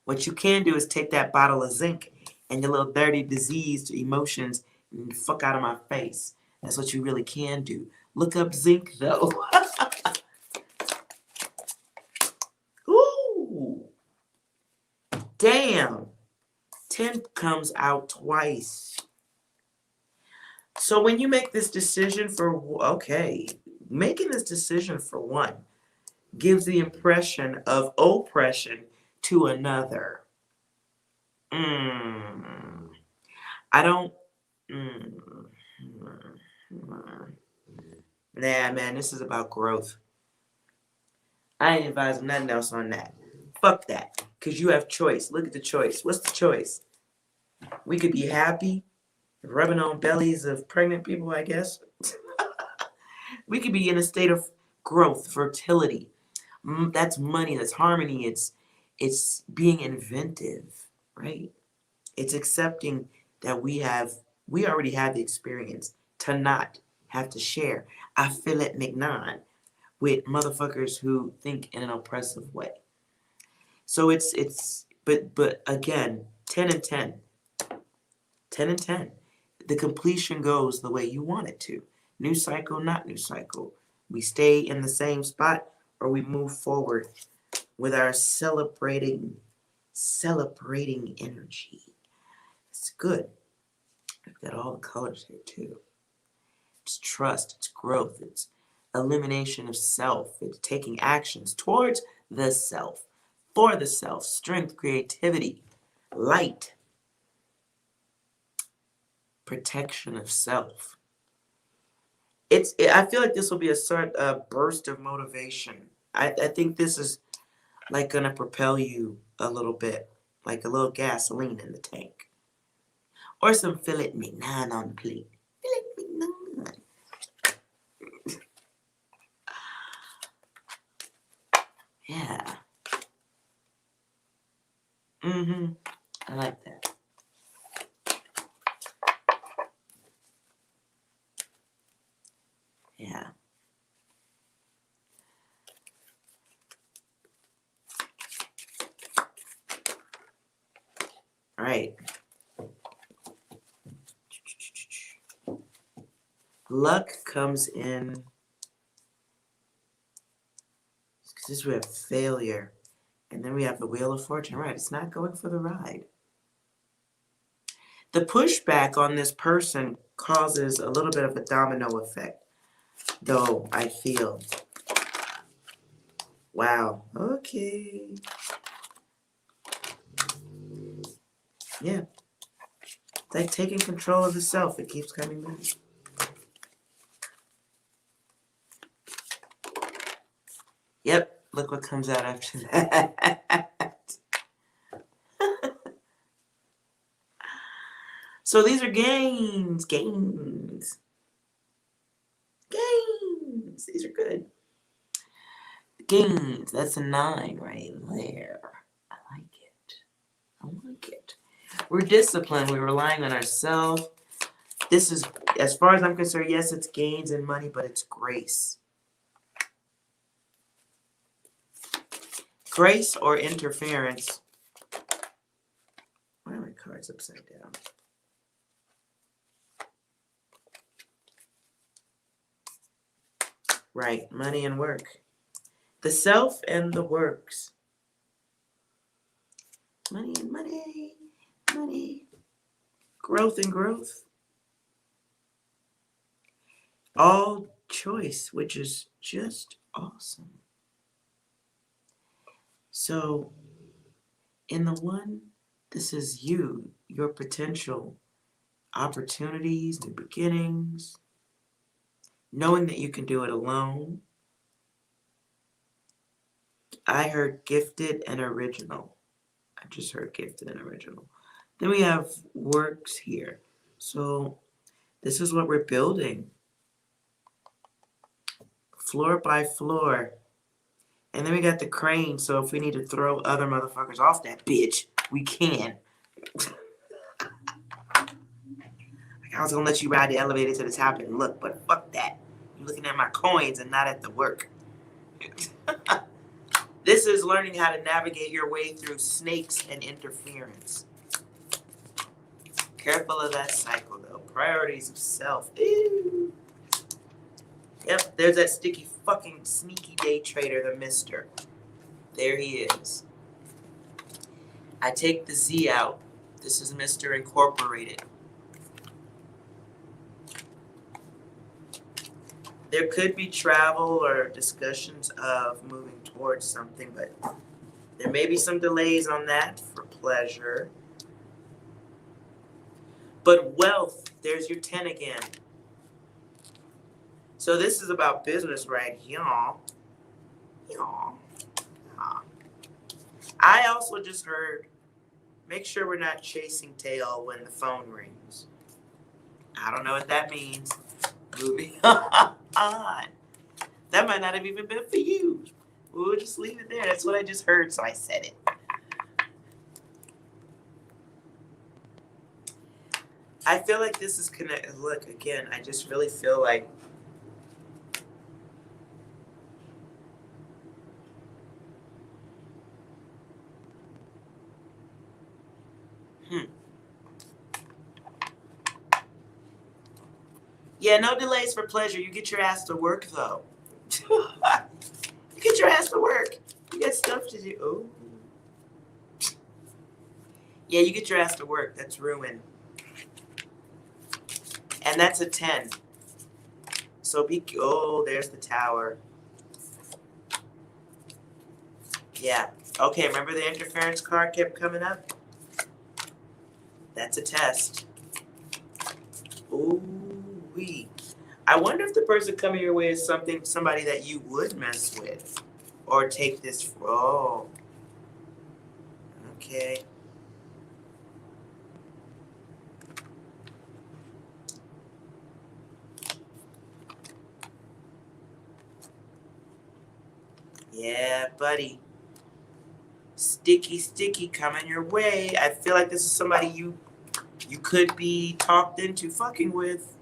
What you can do is take that bottle of zinc and your little dirty, diseased emotions and fuck out of my face. That's what you really can do. Look up zinc, though. Ooh. Damn. 10 comes out twice. So when you make this decision making this decision for one gives the impression of oppression to another. I don't. Nah, man, this is about growth. I ain't advising nothing else on that. Fuck that. Because you have choice. Look at the choice. What's the choice? We could be happy, rubbing on bellies of pregnant people, I guess. We could be in a state of growth, fertility. That's money, that's harmony. It's being inventive, right? It's accepting that we already have the experience to not have to share. I feel it mignon with motherfuckers who think in an oppressive way. So but again, 10 and 10. 10 and 10. The completion goes the way you want it to. New cycle, not new cycle. We stay in the same spot or we move forward with our celebrating energy. It's good. We've got all the colors here too. It's trust, it's growth, it's elimination of self, it's taking actions towards the self, for the self, strength, creativity, light, protection of self. I feel like this will be a sort of burst of motivation. I think this is like gonna propel you a little bit, like a little gasoline in the tank. Or some filet mignon on the plate. Filet mignon. Yeah. I like that. Yeah. All right. Luck comes in. Because we have failure. And then we have the Wheel of Fortune. Right. It's not going for the ride. The pushback on this person causes a little bit of a domino effect. Though, I feel. Wow. Okay. Yeah. It's like taking control of the self. It keeps coming back. Yep. Look what comes out after that. So these are gains. Gains. Gains. These are good. Gains. That's a 9 right there. I like it. I like it. We're disciplined. We're relying on ourselves. This is, as far as I'm concerned, yes, it's gains and money, but it's grace. Grace or interference. Why are my cards upside down? Right, money and work. The self and the works. Money and money. Money. Growth and growth. All choice, which is just awesome. So, in the one, this is you, your potential, opportunities, new beginnings, knowing that you can do it alone. I heard gifted and original. I just heard gifted and original. Then we have works here. So, this is what we're building. Floor by floor. And then we got the crane, so if we need to throw other motherfuckers off that bitch, we can. I was gonna let you ride the elevator to the top and look, but fuck that. I'm looking at my coins and not at the work. This is learning how to navigate your way through snakes and interference. Careful of that cycle, though. Priorities of self. Ew. Yep, there's that sticky fucking sneaky day trader, the mister. There he is. I take the Z out. This is Mr. Incorporated. There could be travel or discussions of moving towards something, but there may be some delays on that for pleasure. But wealth, there's your 10 again. So this is about business right here. I also just heard, make sure we're not chasing tail when the phone rings. I don't know what that means. Moving on. That might not have even been for you. We'll just leave it there. That's what I just heard, so I said it. I feel like this is connected. Look, again, I just really feel like yeah, no delays for pleasure. You get your ass to work, though. You get your ass to work. You got stuff to do. Oh. Yeah, you get your ass to work. That's ruin. And that's a 10. So oh, there's the tower. Yeah. Okay, remember the interference card kept coming up? That's a test. Ooh wee. I wonder if the person coming your way is somebody that you would mess with. Or take this. Oh. Okay. Yeah, buddy. Sticky coming your way. I feel like this is somebody you could be talked into fucking with.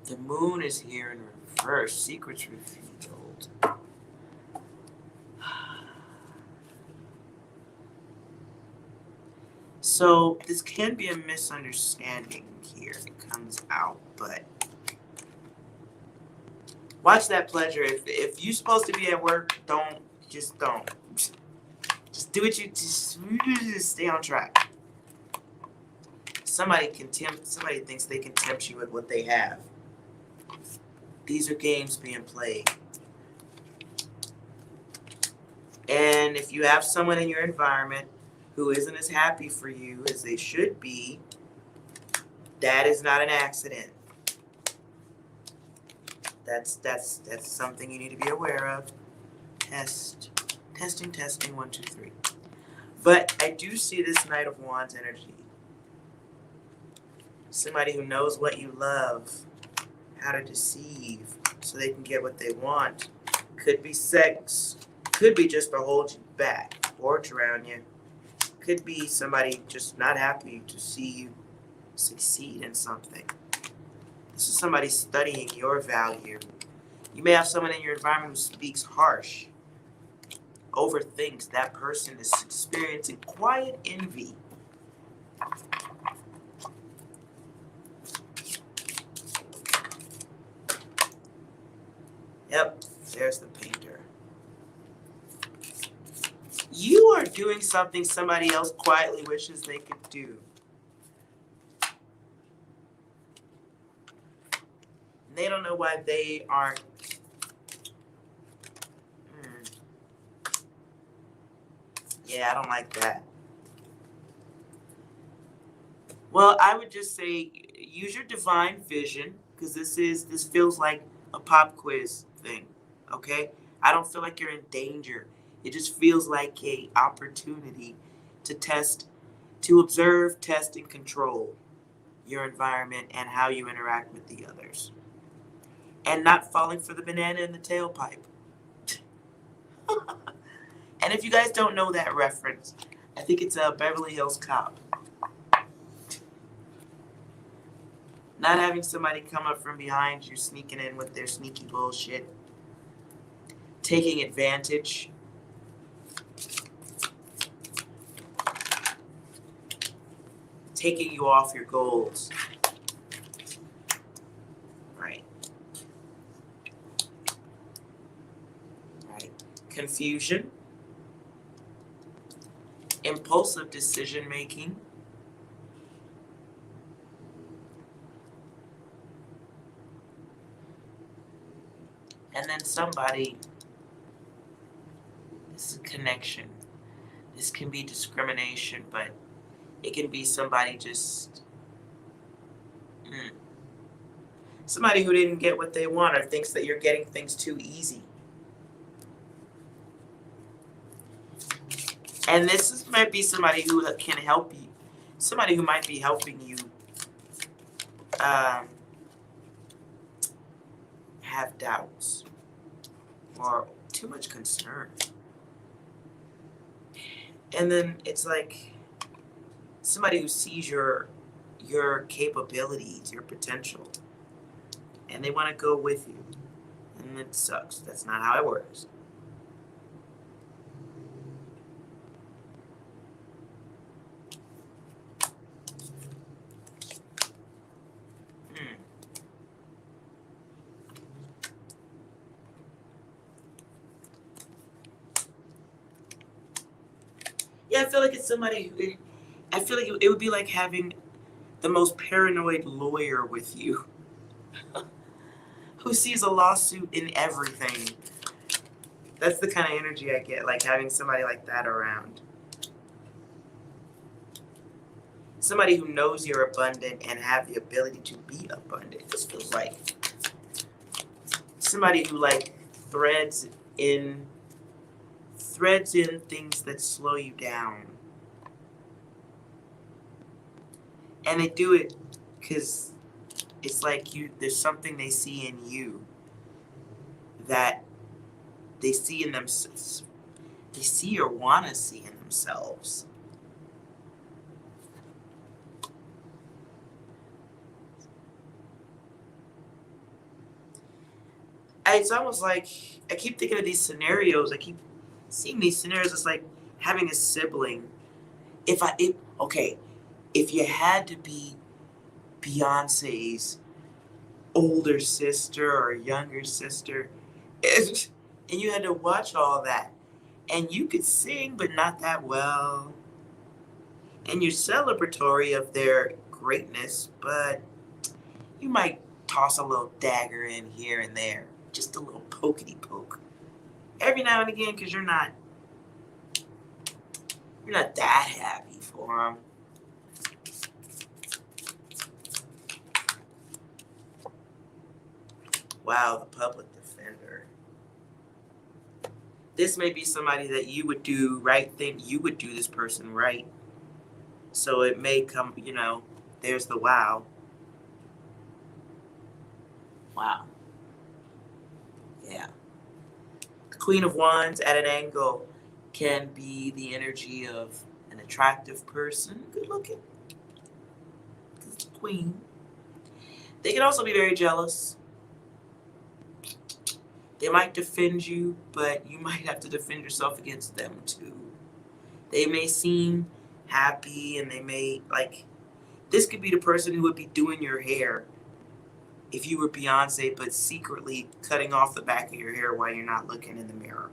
The moon is here in reverse. Secrets revealed. So this can be a misunderstanding here. It comes out, but watch that pleasure. If you're supposed to be at work, don't. Just do what you just stay on track. Somebody thinks they can tempt you with what they have. These are games being played. And if you have someone in your environment who isn't as happy for you as they should be, that is not an accident. That's something you need to be aware of. Testing, 1, 2, 3. But I do see this Knight of Wands energy. Somebody who knows what you love, how to deceive, so they can get what they want. Could be sex, could be just to hold you back or drown you. Could be somebody just not happy to see you succeed in something. This is somebody studying your value. You may have someone in your environment who speaks harsh, overthinks. That person is experiencing quiet envy. Yep, there's the painter. You are doing something somebody else quietly wishes they could do. They don't know why they aren't. Yeah, I don't like that. Well, I would just say use your divine vision, because this feels like a pop quiz thing. Okay? I don't feel like you're in danger. It just feels like a opportunity to test, to observe, test, and control your environment and how you interact with the others. And not falling for the banana in the tailpipe. And if you guys don't know that reference, I think it's a Beverly Hills Cop. Not having somebody come up from behind you, sneaking in with their sneaky bullshit. Taking advantage. Taking you off your goals. Right. Right. Confusion. Impulsive decision making. And then somebody, this is a connection. This can be discrimination, but it can be somebody just, somebody who didn't get what they want or thinks that you're getting things too easy. And might be somebody who can help you. Somebody who might be helping you have doubts or too much concern. And then it's like somebody who sees your capabilities, your potential, and they want to go with you. And it sucks. That's not how it works. Yeah, I feel like it's somebody who, I feel like it would be like having the most paranoid lawyer with you who sees a lawsuit in everything. That's the kind of energy I get, like having somebody like that around. Somebody who knows you're abundant and have the ability to be abundant. This feels like somebody who like threads in things that slow you down. And they do it because it's like there's something they see in you that they see in themselves. They see or want to see in themselves. It's almost like I keep thinking of these scenarios. I keep seeing these scenarios. It's like having a sibling. Okay, if you had to be Beyonce's older sister or younger sister, and you had to watch all that, and you could sing but not that well, and you're celebratory of their greatness, but you might toss a little dagger in here and there, just a little pokety poke every now and again, because you're not that happy for them. Wow, the public defender. This may be somebody that you would do right thing. You would do this person right. So it may come, there's the wow. Wow. Yeah. The Queen of Wands at an angle can be the energy of an attractive person, good looking. It's the queen. They can also be very jealous. They might defend you, but you might have to defend yourself against them too. They may seem happy and they may, this could be the person who would be doing your hair if you were Beyonce, but secretly cutting off the back of your hair while you're not looking in the mirror.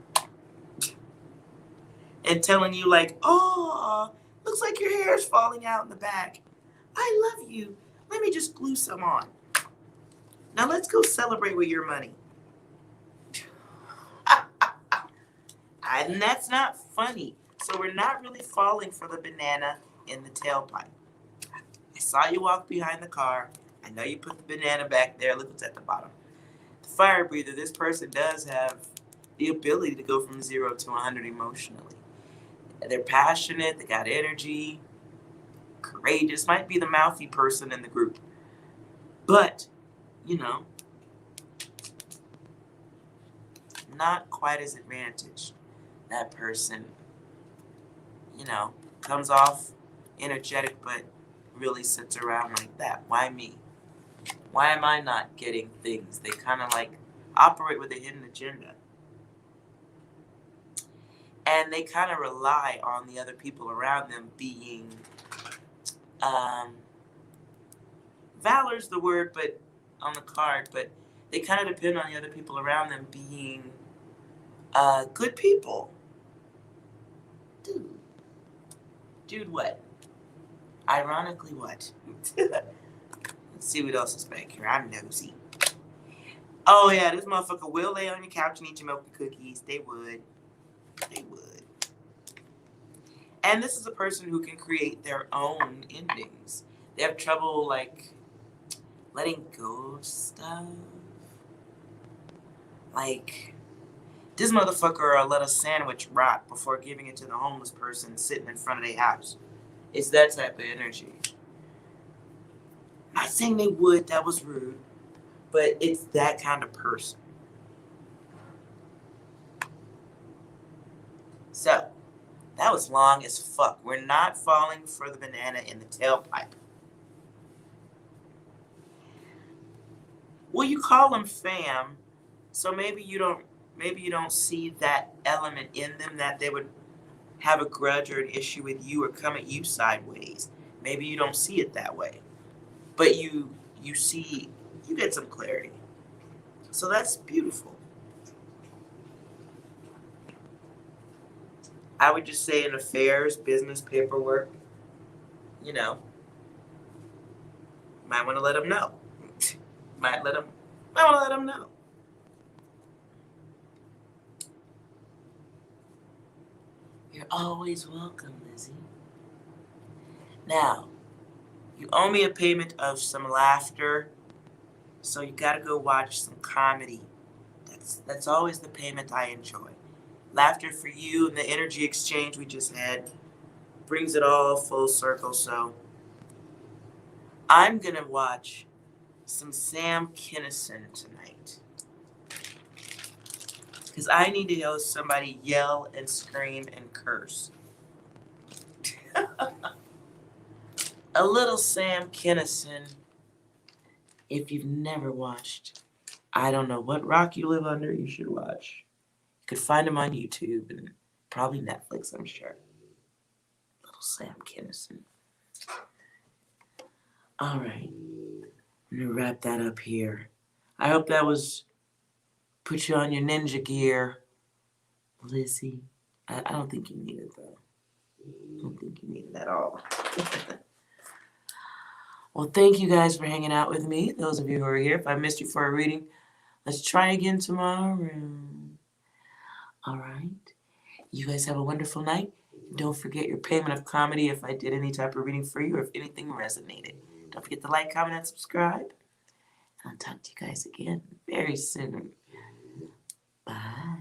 And telling you oh, looks like your hair is falling out in the back. I love you. Let me just glue some on. Now let's go celebrate with your money. And that's not funny. So we're not really falling for the banana in the tailpipe. I saw you walk behind the car. I know you put the banana back there. Look what's at the bottom. The fire breather, this person does have the ability to go from 0 to 100 emotionally. They're passionate. They got energy. Courageous. Might be the mouthy person in the group. But, not quite as advantaged. That person, comes off energetic, but really sits around like that. Why me? Why am I not getting things? They kind of operate with a hidden agenda. And they kind of rely on the other people around them being, valor's the word, but on the card, but they kind of depend on the other people around them being good people. Dude, what? Ironically, what? Let's see what else is back here. I'm nosy. Oh, yeah, this motherfucker will lay on your couch and eat your milk and cookies. They would. They would. And this is a person who can create their own endings. They have trouble, letting go of stuff. This motherfucker let a sandwich rot before giving it to the homeless person sitting in front of their house. It's that type of energy. Not saying they would, that was rude, but it's that kind of person. So, that was long as fuck. We're not falling for the banana in the tailpipe. Well, you call them fam, so maybe you don't see that element in them that they would have a grudge or an issue with you or come at you sideways. Maybe you don't see it that way. But you get some clarity. So that's beautiful. I would just say in affairs, business, paperwork, you know, might want to let them know. might let them, might want to let them know. You're always welcome, Lizzie. Now, you owe me a payment of some laughter, so you gotta go watch some comedy. That's always the payment I enjoy. Laughter for you and the energy exchange we just had brings it all full circle. So I'm gonna watch some Sam Kinison tonight because I need to hear somebody yell and scream and curse. A little Sam Kinison. If you've never watched, I don't know what rock you live under, you should watch. You could find him on YouTube and probably Netflix, I'm sure. Little Sam Kinison. All right, I'm gonna wrap that up here. I hope that was put you on your ninja gear, Lizzie. I don't think you need it though. I don't think you need it at all. Well, thank you guys for hanging out with me. Those of you who are here, if I missed you for a reading, let's try again tomorrow. All right. You guys have a wonderful night. Don't forget your payment of comedy if I did any type of reading for you or if anything resonated. Don't forget to like, comment, and subscribe. I'll talk to you guys again very soon. Bye.